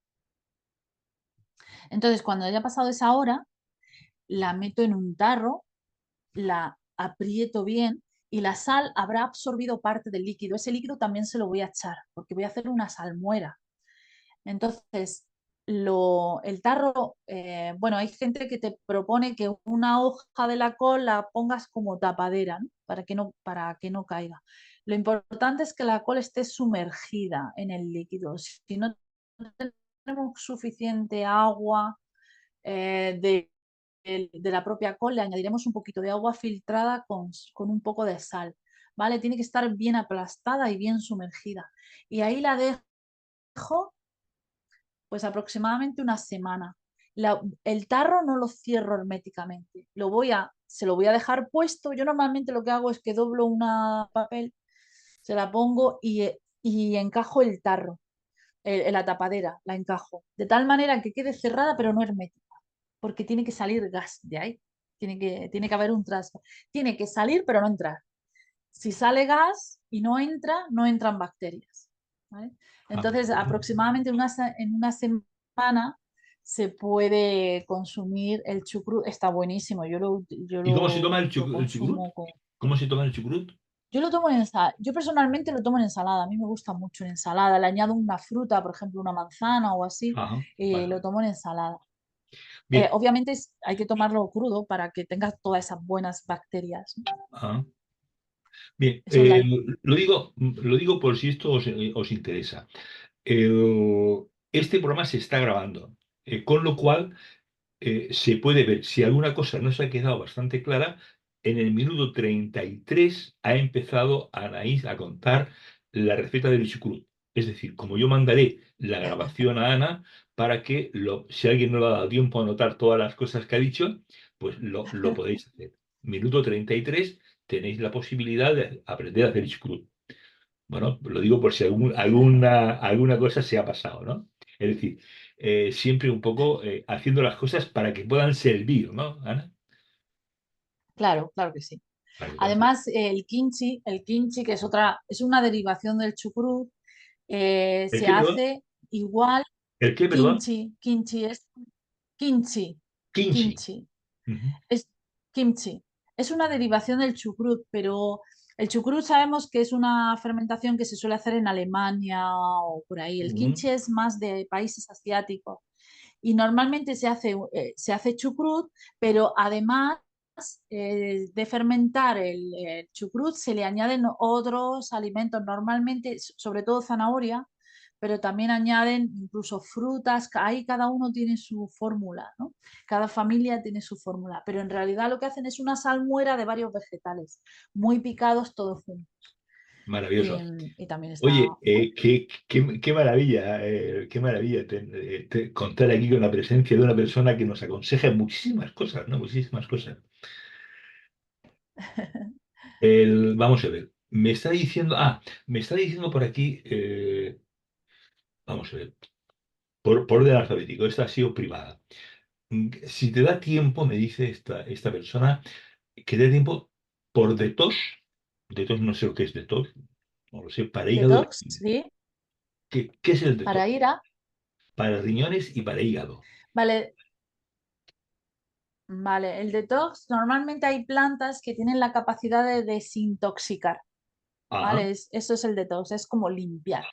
S2: Entonces, cuando haya pasado esa hora, la meto en un tarro, la aprieto bien y la sal habrá absorbido parte del líquido. Ese líquido también se lo voy a echar porque voy a hacer una salmuera. Entonces, el tarro, bueno, hay gente que te propone que una hoja de la col la pongas como tapadera, ¿no? Para que no caiga. Lo importante es que la col esté sumergida en el líquido. Si no tenemos suficiente agua de la propia col, le añadiremos un poquito de agua filtrada con un poco de sal, ¿vale? Tiene que estar bien aplastada y bien sumergida. Y ahí la dejo pues aproximadamente una semana. El tarro no lo cierro herméticamente, se lo voy a dejar puesto. Yo normalmente lo que hago es que doblo una papel, se la pongo y y encajo el tarro, la tapadera, la encajo, de tal manera que quede cerrada pero no hermética, porque tiene que salir gas de ahí, tiene que haber un trasto, tiene que salir pero no entrar. Si sale gas y no entra, no entran bacterias. ¿Vale?
S1: Ah,
S2: Entonces, aproximadamente en una semana se puede consumir el chucrut. Está buenísimo.
S1: ¿y cómo se toma
S2: Lo
S1: el chucrut?
S2: consumo con...
S1: ¿Cómo se toma el chucrut?
S2: Yo lo tomo en ensalada. Yo personalmente lo tomo en ensalada. A mí me gusta mucho en ensalada. Le añado una fruta, por ejemplo, una manzana o así.
S1: Ajá, vale,
S2: Lo
S1: vale.
S2: tomo en ensalada.
S1: Bien,
S2: Obviamente hay que tomarlo crudo para que tenga todas esas buenas bacterias.
S1: ajá. Bien,
S2: Eso es la...
S1: lo digo por si esto os interesa. Este programa se está grabando, con lo cual se puede ver si alguna cosa no se ha quedado bastante clara. En el minuto 33 ha empezado Anaís a contar la receta del chucrut. Es decir, como yo mandaré la grabación a Ana para que si alguien no le ha dado tiempo a anotar todas las cosas que ha dicho, pues lo podéis hacer. Minuto 33 tenéis la posibilidad de aprender a hacer chucrut. Bueno, lo digo por si alguna cosa se ha pasado, ¿no? Es decir, siempre un poco haciendo las cosas para que puedan servir, ¿no, Ana?
S2: Claro, claro que sí.
S1: Para que puedan servir.
S2: Además, el kimchi, que es una derivación del chucrut,
S1: ¿El
S2: se
S1: qué, perdón?
S2: hace igual.
S1: ¿El qué, perdón?
S2: Kimchi es kimchi,
S1: Kimchi.
S2: kimchi,
S1: Ujú.
S2: es kimchi. Es una derivación del chucrut, pero el chucrut sabemos que es una fermentación que se suele hacer en Alemania o por ahí. El
S1: Ujú.
S2: kimchi es más de países asiáticos y normalmente se hace chucrut, pero además de fermentar el chucrut se le añaden otros alimentos, normalmente, sobre todo zanahoria, pero también añaden incluso frutas, ahí cada uno tiene su fórmula, ¿no? Cada familia tiene su fórmula, pero en realidad lo que hacen es una salmuera de varios vegetales, muy picados todos juntos. Y,
S1: Maravilloso.
S2: y también está
S1: Oye, qué maravilla contar aquí con la presencia de una persona que nos aconseja muchísimas cosas, ¿no? Muchísimas cosas. Vamos a ver, me está diciendo por aquí, vamos a ver, por orden alfabético, esta ha sido privada. Si te da tiempo, me dice esta persona, que te dé tiempo por detox no sé lo que es detox, no lo sé, para hígado,
S2: detox, ¿sí?
S1: ¿qué es el
S2: Para
S1: detox?
S2: ir a...
S1: Para riñones y para hígado.
S2: Vale, vale, el detox, normalmente hay plantas que tienen la capacidad de desintoxicar,
S1: Ajá.
S2: ¿vale? Eso es el detox, es como limpiar,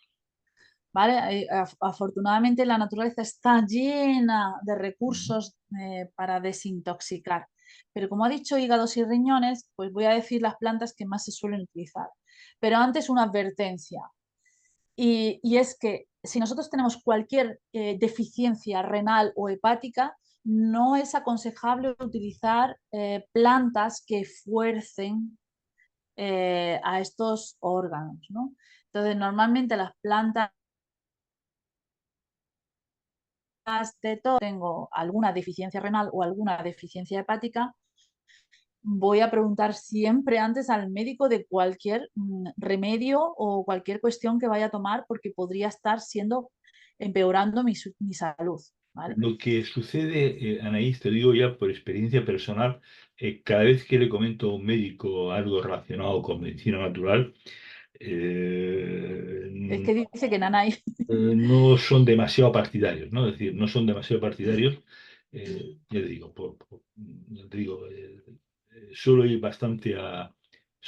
S2: ¿vale? Afortunadamente la naturaleza está llena de
S1: Ujú.
S2: recursos para desintoxicar, pero como ha dicho hígados y riñones, pues voy a decir las plantas que más se suelen utilizar. Pero antes una advertencia, y es que si nosotros tenemos cualquier deficiencia renal o hepática, no es aconsejable utilizar plantas que fuercen a estos órganos, ¿no? Entonces, normalmente las plantas de todo, tengo alguna deficiencia renal o alguna deficiencia hepática, voy a preguntar siempre antes al médico de cualquier remedio o cualquier cuestión que vaya a tomar porque podría estar empeorando mi salud, ¿vale?
S1: Lo que sucede, Anaís, te digo ya por experiencia personal, cada vez que le comento a un médico algo relacionado con medicina natural,
S2: Es que dice que Nanay,
S1: no son demasiado partidarios, ¿no? Es decir, no son demasiado partidarios. Ya te digo, ya te digo, suelo ir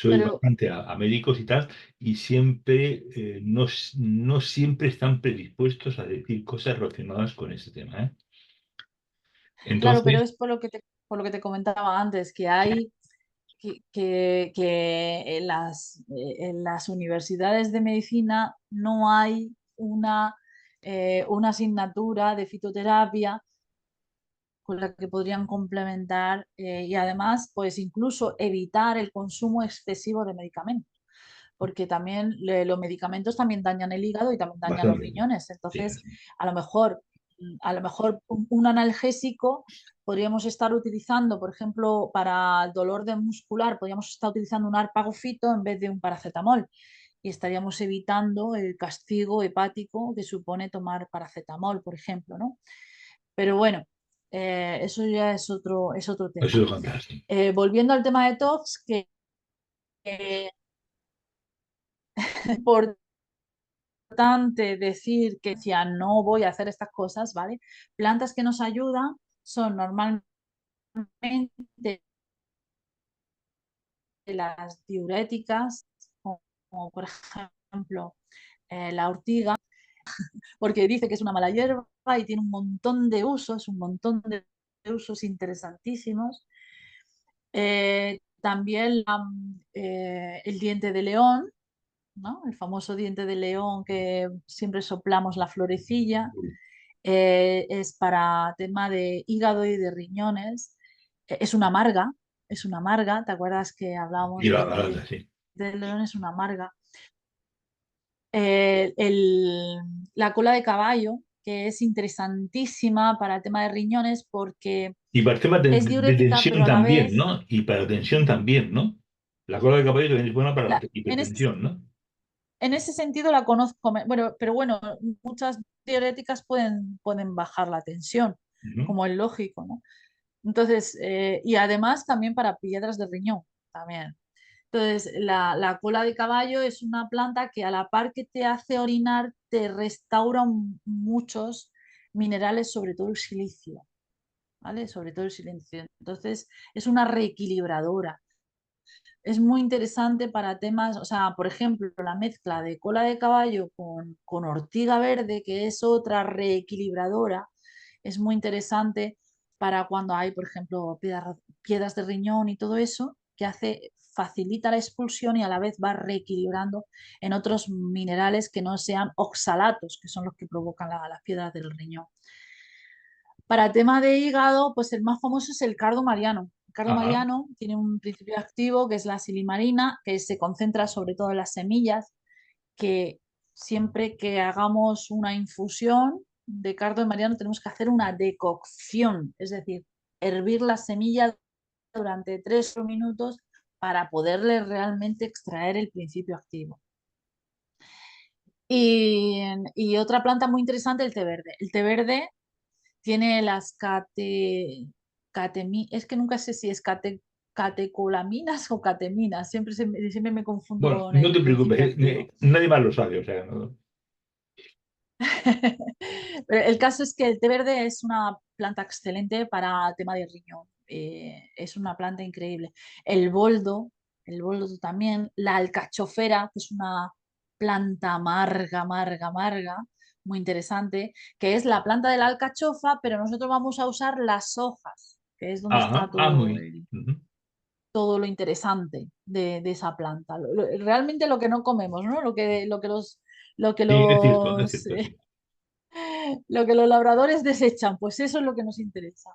S2: pero
S1: a médicos y tal, y siempre, no siempre están predispuestos a decir cosas relacionadas con ese tema, ¿eh?
S2: claro, pero
S1: Entonces,
S2: es por lo que te comentaba antes, que hay que en las universidades de medicina no hay una asignatura de fitoterapia con la que podrían complementar y además, pues incluso evitar el consumo excesivo de medicamentos, porque también los medicamentos también dañan el hígado y también dañan los
S1: bastante.
S2: riñones.
S1: Sí,
S2: Entonces, a lo mejor un analgésico podríamos estar utilizando, por ejemplo, para el dolor de muscular, podríamos estar utilizando un arpagofito en vez de un paracetamol. y estaríamos evitando el castigo hepático que supone tomar paracetamol, por ejemplo, ¿no? Pero bueno, eso ya es otro
S1: Eso
S2: tema.
S1: lo contaste. Sí.
S2: Volviendo al tema de TOX, que es importante decir que ya no voy a hacer estas cosas, ¿vale? Plantas que nos ayudan son normalmente las diuréticas, como por ejemplo la ortiga, porque dice que es una mala hierba y tiene un montón de usos, un montón de usos interesantísimos. También el diente de león, ¿no? El famoso diente de león que siempre soplamos la florecilla, es para tema de hígado y de riñones. Es una amarga, ¿te acuerdas que
S1: Y
S2: hablábamos
S1: la
S2: del
S1: otra,
S2: diente
S1: sí.
S2: de león? Es una amarga. Eh, el- la cola de caballo, que es interesantísima para el tema de riñones porque
S1: Y para temas
S2: es
S1: de
S2: diurética,
S1: tensión
S2: pero a la
S1: también,
S2: vez
S1: ¿no? Y para tensión también, ¿no? La cola de caballo también es buena para la
S2: en,
S1: hipertensión, ¿no?
S2: en ese sentido la conozco, bueno, pero bueno, muchas diuréticas pueden bajar la tensión,
S1: Ujú.
S2: como es lógico, ¿no? Entonces, y además también para piedras de riñón, también. Entonces, la cola de caballo es una planta que a la par que te hace orinar, te restaura muchos minerales, sobre todo el silicio, ¿vale? Sobre todo el silicio. Entonces, es una reequilibradora. Es muy interesante para temas, o sea, por ejemplo, la mezcla de cola de caballo con ortiga verde, que es otra reequilibradora, es muy interesante para cuando hay, por ejemplo, piedras de riñón y todo eso, que facilita la expulsión y a la vez va reequilibrando en otros minerales que no sean oxalatos, que son los que provocan las piedras del riñón. Para tema de hígado, pues el más famoso es el cardo mariano. El cardo
S1: Ajá.
S2: mariano tiene un principio activo que es la silimarina, que se concentra sobre todo en las semillas, que siempre que hagamos una infusión de cardo de mariano tenemos que hacer una decocción, es decir, hervir las semillas durante 3 minutos para poderle realmente extraer el principio activo. Y otra planta muy interesante, el té verde. El té verde tiene las es que nunca sé si es catecolaminas o cateminas, siempre me confundo
S1: Bueno,
S2: con
S1: no
S2: el
S1: te preocupes,
S2: principio activo.
S1: nadie más lo sabe, o sea, ¿no?
S2: Pero el caso es que el té verde es una planta excelente para tema de riñón. Es una planta increíble. El boldo, el boldo también, la alcachofera, que es una planta amarga, amarga, amarga, muy interesante, que es la planta de la alcachofa, pero nosotros vamos a usar las hojas, que es donde
S1: Ajá,
S2: está
S1: muy bien. Ujú.
S2: todo lo interesante de esa planta. Realmente lo que no comemos, ¿no? Lo que
S1: Sí, es
S2: los,
S1: cierto, sí.
S2: lo que los labradores desechan, pues eso es lo que nos interesa.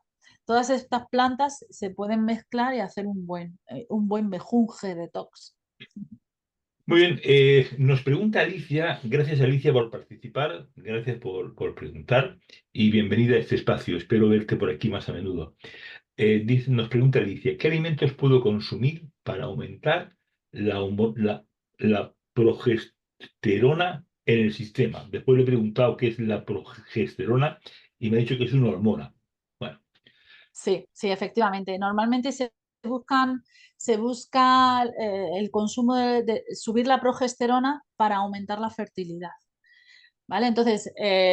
S2: Todas estas plantas se pueden mezclar y hacer un buen mejunje detox.
S1: Muy bien, nos pregunta Alicia, gracias Alicia por participar, gracias por preguntar y bienvenida a este espacio, espero verte por aquí más a menudo. Nos pregunta Alicia, ¿qué alimentos puedo consumir para aumentar la progesterona en el sistema? Después le he preguntado qué es la progesterona y me ha dicho que es una hormona. Bueno,
S2: Sí, sí, efectivamente. Normalmente se busca el consumo de subir la progesterona para aumentar la fertilidad. ¿Vale? Entonces,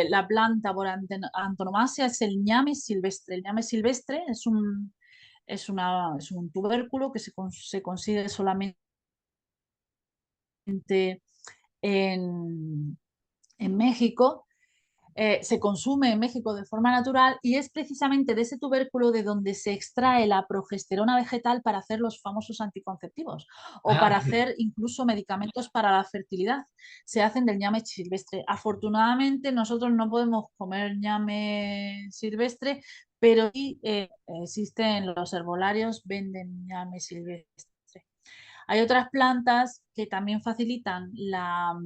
S2: la planta por antonomasia es el ñame silvestre. El ñame silvestre es un tubérculo que se consigue solamente en, en México, se consume en México de forma natural y es precisamente de ese tubérculo de donde se extrae la progesterona vegetal para hacer los famosos anticonceptivos o para
S1: bien.
S2: hacer incluso medicamentos para la fertilidad. Se hacen del ñame silvestre. Afortunadamente nosotros no podemos comer ñame silvestre, pero sí existen los herbolarios, venden ñame silvestre. Hay otras plantas que también facilitan la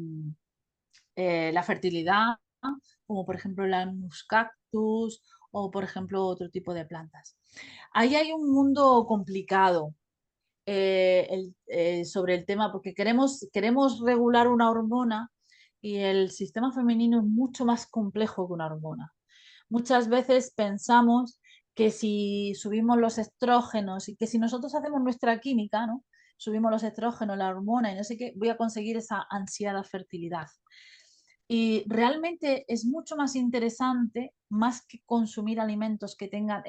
S2: fertilidad, como por ejemplo la muscactus o por ejemplo otro tipo de plantas. Ahí hay un mundo complicado sobre el tema, porque queremos regular una hormona y el sistema femenino es mucho más complejo que una hormona. Muchas veces pensamos que si subimos los estrógenos y que si nosotros hacemos nuestra química, ¿no? Subimos los estrógenos, la hormona y no sé qué, voy a conseguir esa ansiada fertilidad. Y realmente es mucho más interesante, más que consumir alimentos que tengan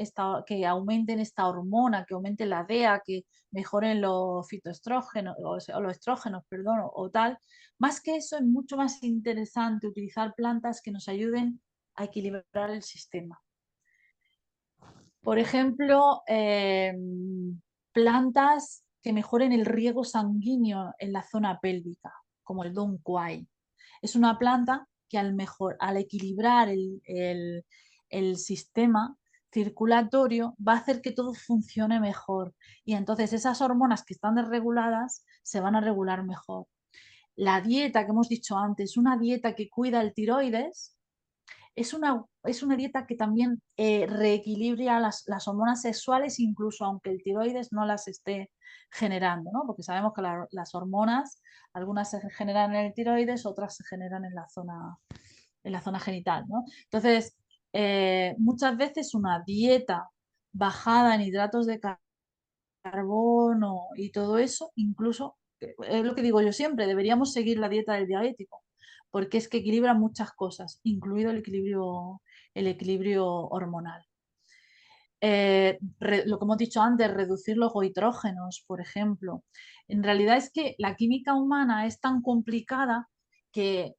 S2: que aumenten esta hormona, que aumenten la DEA, que mejoren los fitoestrógenos, o los estrógenos, perdón, o tal. Más que eso, es mucho más interesante utilizar plantas que nos ayuden a equilibrar el sistema. Por ejemplo, plantas que mejoren el riego sanguíneo en la zona pélvica, como el Dong Quai. Es una planta que al equilibrar el sistema circulatorio va a hacer que todo funcione mejor y entonces esas hormonas que están desreguladas se van a regular mejor. La dieta que hemos dicho antes, una dieta que cuida el tiroides, es una dieta que también reequilibra las hormonas sexuales, incluso aunque el tiroides no las esté generando, ¿no? Porque sabemos que las hormonas, algunas se generan en el tiroides, otras se generan en la zona genital, ¿no? Entonces, muchas veces una dieta bajada en hidratos de carbono y todo eso, incluso, es lo que digo yo siempre, deberíamos seguir la dieta del diabético, porque es que equilibra muchas cosas, incluido el equilibrio hormonal. Lo que hemos dicho antes, reducir los goitrógenos, por ejemplo. En realidad es que la química humana es tan complicada que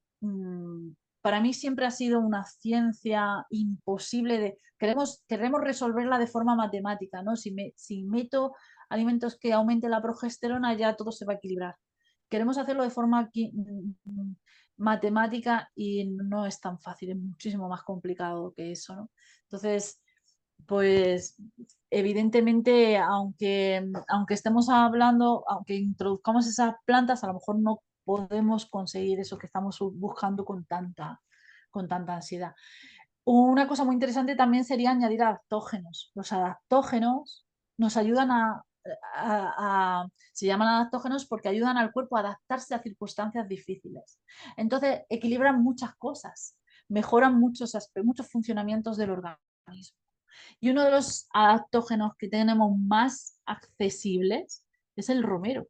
S2: para mí siempre ha sido una ciencia imposible queremos resolverla de forma matemática, ¿no? Si meto alimentos que aumenten la progesterona, ya todo se va a equilibrar. Queremos hacerlo de forma matemática y no es tan fácil, es muchísimo más complicado que eso, ¿no? Entonces, pues evidentemente, aunque estemos hablando, aunque introduzcamos esas plantas, a lo mejor no podemos conseguir eso que estamos buscando con tanta ansiedad. Una cosa muy interesante también sería añadir adaptógenos. Los adaptógenos nos ayudan se llaman adaptógenos porque ayudan al cuerpo a adaptarse a circunstancias difíciles. Entonces, equilibran muchas cosas, mejoran muchos funcionamientos del organismo. Y uno de los adaptógenos que tenemos más accesibles es el romero.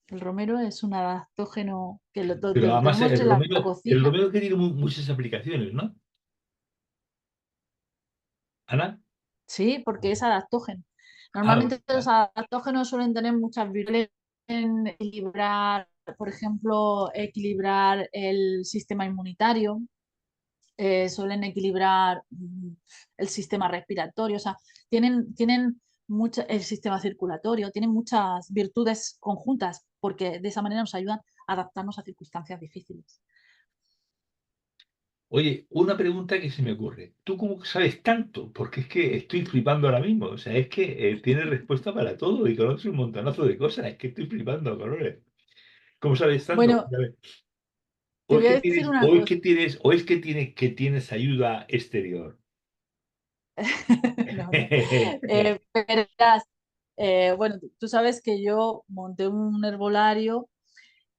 S2: El romero es un adaptógeno que lo
S1: Pero además
S2: tenemos en la
S1: el
S2: cocina.
S1: romero que tiene muchas aplicaciones, ¿no? Ana.
S2: Sí, porque es adaptógeno.
S1: Ah,
S2: Normalmente los adaptógenos suelen tener muchas virtudes en equilibrar, por ejemplo, equilibrar el sistema inmunitario, suelen equilibrar el sistema respiratorio, o sea, tienen el sistema circulatorio, tienen muchas virtudes conjuntas porque de esa manera nos ayudan a adaptarnos a circunstancias difíciles.
S1: oye, una pregunta que se me ocurre. ¿Tú cómo sabes tanto? Porque es que estoy flipando ahora mismo. O sea, es que tienes respuesta para todo y conoces un montonazo de cosas. Es que estoy flipando, colores. ¿Cómo sabes tanto?
S2: Bueno,
S1: A ver,
S2: te
S1: ¿O es
S2: voy a
S1: que
S2: decir
S1: tienes,
S2: una
S1: o es
S2: cosa.
S1: que tienes, o es que tienes ayuda exterior?
S2: No, no. Verás, bueno, tú sabes que yo monté un herbolario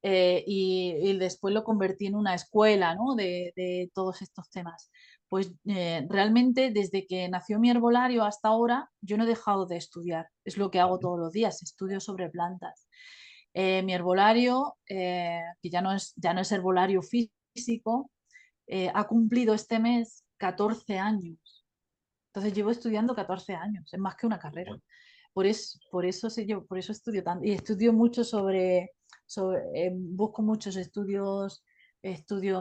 S2: y después lo convertí en una escuela, ¿no? de todos estos temas. Pues realmente desde que nació mi herbolario hasta ahora yo no he dejado de estudiar. Es lo que hago todos los días, estudio sobre plantas. Mi herbolario, que ya no es herbolario físico, ha cumplido este mes 14 años. Entonces llevo estudiando 14 años, es más que una carrera. Por eso estudio tanto y estudio mucho busco muchos estudios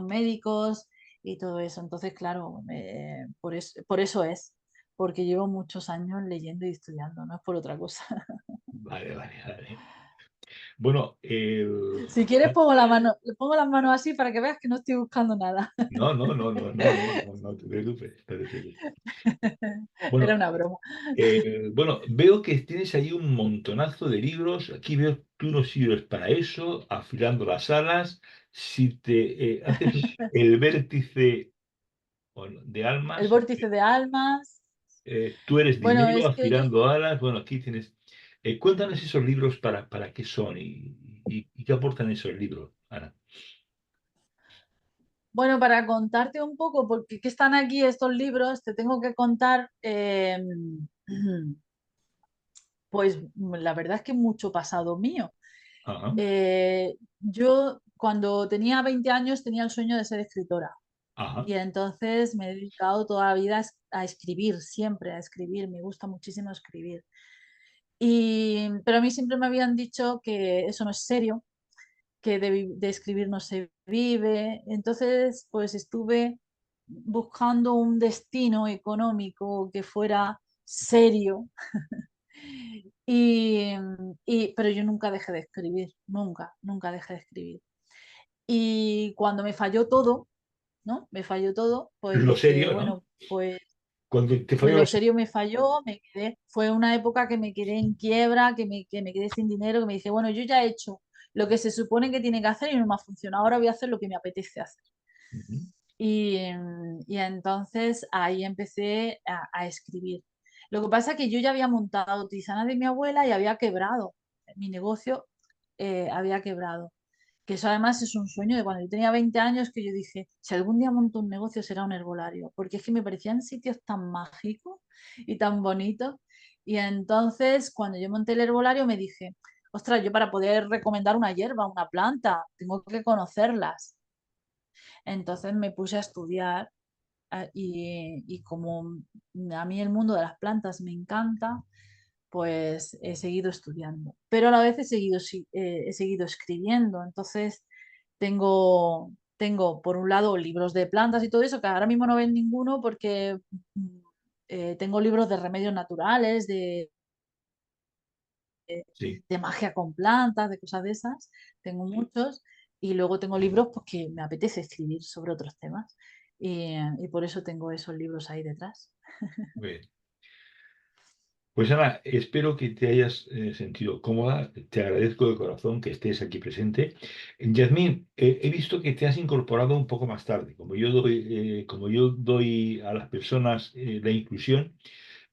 S2: médicos y todo eso. Entonces, claro, por eso es, porque llevo muchos años leyendo y estudiando, no es por otra cosa.
S1: Vale, vale, vale. Bueno,
S2: Si quieres pongo la mano, le pongo las manos así para que veas que no estoy buscando nada.
S1: no, no, no, no, no, no, no, no te preocupes, no te preocupes.
S2: Era
S1: Bueno,
S2: una broma.
S1: veo que tienes ahí un montonazo de libros. Aquí veo tú no sirves para eso, afilando las alas. Si te haces el vértice bueno, de
S2: El
S1: almas,
S2: vórtice de almas.
S1: tú eres
S2: Bueno,
S1: dinero,
S2: es que yo
S1: afilando alas. Bueno, aquí tienes. Cuéntanos esos libros para qué son y qué aportan esos libros, Ana.
S2: Bueno, para contarte un poco, porque qué están aquí estos libros, te tengo que contar, pues la verdad es que mucho pasado mío.
S1: Ajá,
S2: Yo cuando tenía 20 años tenía el sueño de ser escritora
S1: ajá.
S2: y entonces me he dedicado toda la vida a escribir, siempre a escribir, me gusta muchísimo escribir. Pero a mí siempre me habían dicho que eso no es serio, que de escribir no se vive. Entonces, pues estuve buscando un destino económico que fuera serio y, pero yo nunca dejé de escribir, nunca, nunca dejé de escribir. Y cuando me falló todo, ¿no? Me falló todo, pues
S1: Lo
S2: dije,
S1: serio, ¿no?
S2: bueno, pues
S1: Cuando te
S2: pues
S1: falló
S2: lo serio me falló, me quedé, fue una época que me quedé en quiebra, que me quedé sin dinero, que me dije, bueno, yo ya he hecho lo que se supone que tiene que hacer y no me ha funcionado, ahora voy a hacer lo que me apetece hacer.
S1: Ujú.
S2: Y entonces ahí empecé a escribir. Lo que pasa es que yo ya había montado Tisana de mi abuela y había quebrado. Mi negocio había quebrado. Que eso además es un sueño de cuando yo tenía 20 años que yo dije, si algún día monto un negocio será un herbolario, porque es que me parecían sitios tan mágicos y tan bonitos. Y entonces cuando yo monté el herbolario me dije, ostras, yo para poder recomendar una hierba, una planta, tengo que conocerlas. Entonces me puse a estudiar y como a mí el mundo de las plantas me encanta, pues he seguido estudiando. Pero a la vez he seguido escribiendo. Entonces tengo por un lado libros de plantas y todo eso, que ahora mismo no ven ninguno porque mm, tengo libros de remedios naturales,
S1: Sí,
S2: de magia con plantas, de cosas de esas. Tengo muchos. Y luego tengo libros pues, que me apetece escribir sobre otros temas. Y por eso tengo esos libros ahí detrás.
S1: muy bien. Pues Ana, espero que te hayas sentido cómoda. Te agradezco de corazón que estés aquí presente. Yasmín, he visto que te has incorporado un poco más tarde. Como yo doy a las personas la inclusión,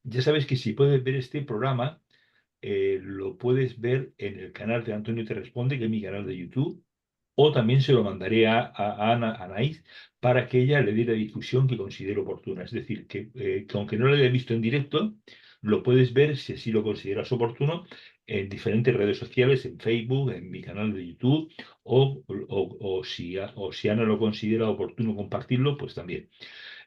S1: ya sabes que si puedes ver este programa, lo puedes ver en el canal de Antonio Te Responde, que es mi canal de YouTube, o también se lo mandaré a Ana, a Anaís para que ella le dé la difusión que considere oportuna. Es decir, que aunque no lo haya visto en directo, lo puedes ver si así lo consideras oportuno en diferentes redes sociales, en Facebook, en mi canal de YouTube, o si Ana lo considera oportuno compartirlo, pues también.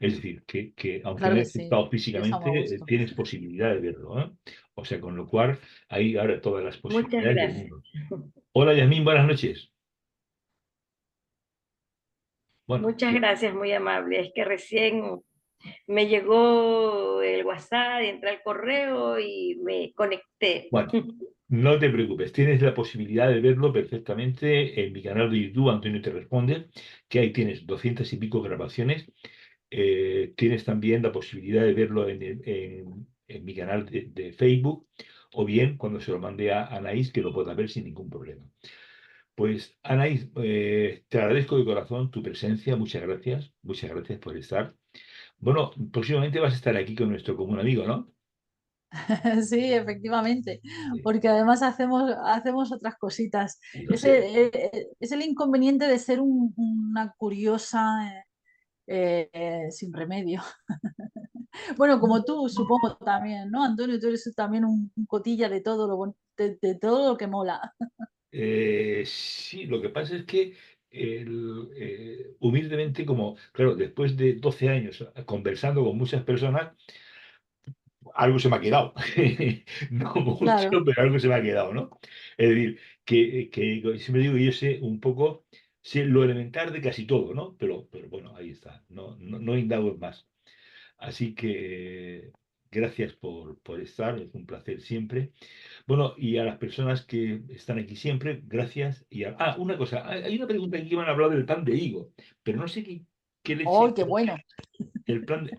S1: Es decir, que aunque no
S2: Claro que
S1: hayas
S2: sí,
S1: estado
S2: yo estamos a
S1: físicamente,
S2: gusto.
S1: tienes posibilidad de verlo, ¿eh? O sea, con lo cual hay ahora todas las
S3: Muchas
S1: posibilidades del
S3: gracias.
S1: mundo. Hola, Yasmín, buenas noches. Bueno,
S3: Muchas gracias, muy amable. Es que recién me llegó el WhatsApp, entré al correo y me conecté.
S1: bueno, no te preocupes, tienes la posibilidad de verlo perfectamente en mi canal de YouTube, Antonio Te Responde, que ahí tienes 200 y pico grabaciones. Tienes también la posibilidad de verlo en mi canal de Facebook, o bien cuando se lo mande a Anaís, que lo pueda ver sin ningún problema. Pues Anaís, te agradezco de corazón tu presencia, muchas gracias por estar. Bueno, próximamente vas a estar aquí con nuestro común amigo, ¿no?
S2: Sí, efectivamente,
S1: Sí,
S2: porque además hacemos otras cositas.
S1: lo sé.
S2: Es el inconveniente de ser una curiosa sin remedio. Bueno, como tú, supongo también, ¿no, Antonio? Tú eres también un cotilla de todo de todo lo que mola.
S1: Sí, lo que pasa es que humildemente, como, claro, después de 12 años conversando con muchas personas, algo se me ha quedado. No mucho,
S2: Claro,
S1: pero algo se me ha quedado, ¿no? Es decir, que siempre digo que yo sé un poco, sé lo elemental de casi todo, ¿no? Pero bueno, ahí está, no indago en más. Así que gracias por estar, es un placer siempre. Bueno, y a las personas que están aquí siempre, gracias. Una cosa, hay una pregunta aquí que me han hablado del pan de higo, pero no sé qué
S2: ¡ay,
S1: leche.
S2: qué bueno!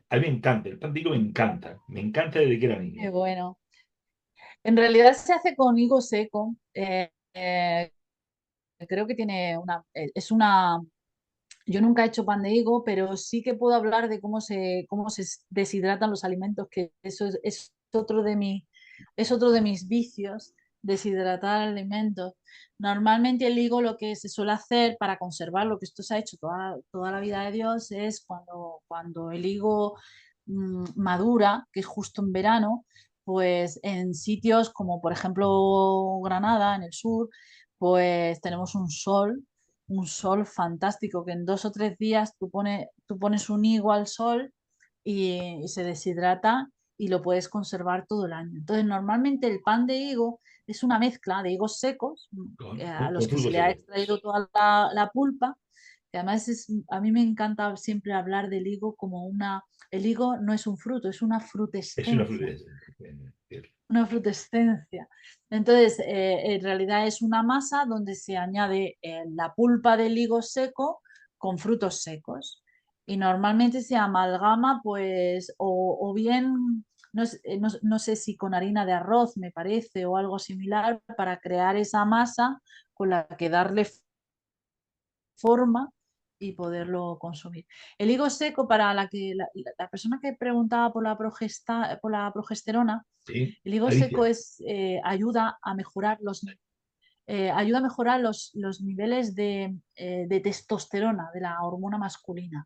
S1: A mí me encanta, el pan de higo me encanta desde que era
S2: ¡Qué
S1: niño.
S2: bueno! En realidad se hace con higo seco. Creo que tiene es una. Yo nunca he hecho pan de higo, pero sí que puedo hablar de cómo se deshidratan los alimentos, que eso es otro es otro de mis vicios, deshidratar alimentos. Normalmente el higo lo que se suele hacer para conservarlo, que esto se ha hecho toda la vida de Dios, es cuando el higo madura, que es justo en verano, pues en sitios como por ejemplo Granada, en el sur, pues tenemos un sol fantástico, que en 2 o 3 días tú pones un higo al sol y se deshidrata y lo puedes conservar todo el año. Entonces, normalmente el pan de higo es una mezcla de higos secos, a
S1: con
S2: los que se
S1: frutos
S2: le ha
S1: secos.
S2: extraído toda la pulpa, que además a mí me encanta siempre hablar del higo como el higo no es un fruto, es una
S1: Es una
S2: frutescencia,
S1: fluidez.
S2: una frutescencia. Entonces, en realidad es una masa donde se añade la pulpa del higo seco con frutos secos. Y normalmente se amalgama, pues, o bien, no sé si con harina de arroz, me parece, o algo similar, para crear esa masa con la que darle forma y poderlo consumir. El higo seco, para la persona que preguntaba por por la progesterona,
S1: Sí,
S2: el higo seco
S1: Alicia.
S2: ayuda a mejorar los niveles de testosterona, de la hormona masculina,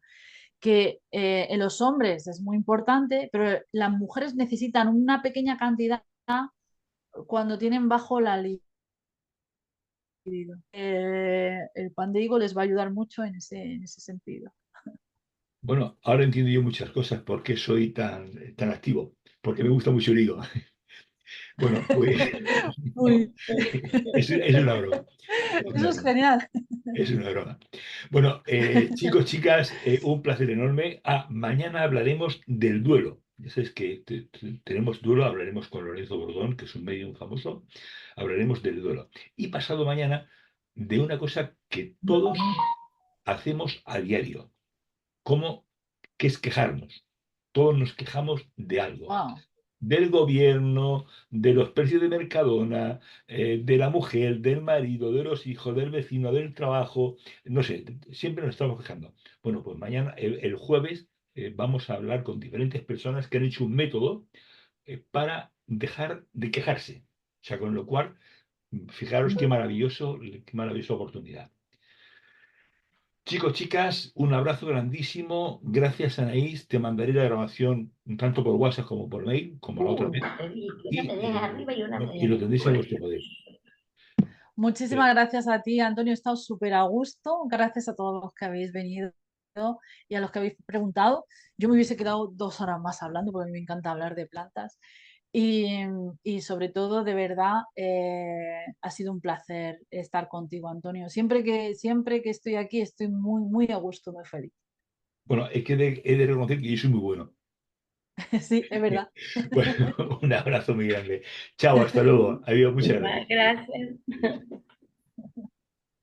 S2: que en los hombres es muy importante, pero las mujeres necesitan una pequeña cantidad cuando tienen bajo la libido. El pan de higo les va a ayudar mucho en ese sentido.
S1: Bueno, ahora entiendo yo muchas cosas por qué soy tan activo, porque me gusta mucho el higo. Bueno, pues no,
S2: Uy,
S1: es una broma. Es
S2: eso
S1: una
S2: es
S1: broma.
S2: genial.
S1: Es una broma. Bueno, chicos, chicas, un placer enorme. Mañana hablaremos del duelo. Ya sabes que tenemos duelo, hablaremos con Lorenzo Bordón, que es un medium famoso, hablaremos del duelo. Y pasado mañana de una cosa que todos hacemos a diario, como que es quejarnos. Todos nos quejamos de algo,
S2: Wow.
S1: del gobierno, de los precios de Mercadona, de la mujer, del marido, de los hijos, del vecino, del trabajo, no sé, siempre nos estamos quejando. Bueno, pues mañana, el jueves, vamos a hablar con diferentes personas que han hecho un método para dejar de quejarse. O sea, con lo cual, fijaros qué maravillosa oportunidad. Chicos, chicas, un abrazo grandísimo. Gracias, Anaís. Te mandaré la grabación tanto por WhatsApp como por mail, como la otra vez.
S3: Te vi que una
S1: Y,
S3: te deja arriba y una te
S1: y lo
S3: deja
S1: tendréis a
S3: abajo.
S1: vuestro poder.
S2: Muchísimas gracias a ti, Antonio. He estado súper a gusto. Gracias a todos los que habéis venido y a los que habéis preguntado. Yo me hubiese quedado 2 horas más hablando porque a mí me encanta hablar de plantas. Y, y sobre todo, de verdad, ha sido un placer estar contigo, Antonio. Siempre que estoy aquí estoy muy, muy a gusto, muy feliz.
S1: Bueno, es que he de reconocer que yo soy muy bueno.
S2: Sí, es verdad.
S1: Bueno, un abrazo muy grande. Chao, hasta luego. Adiós, muchas gracias.
S3: Gracias.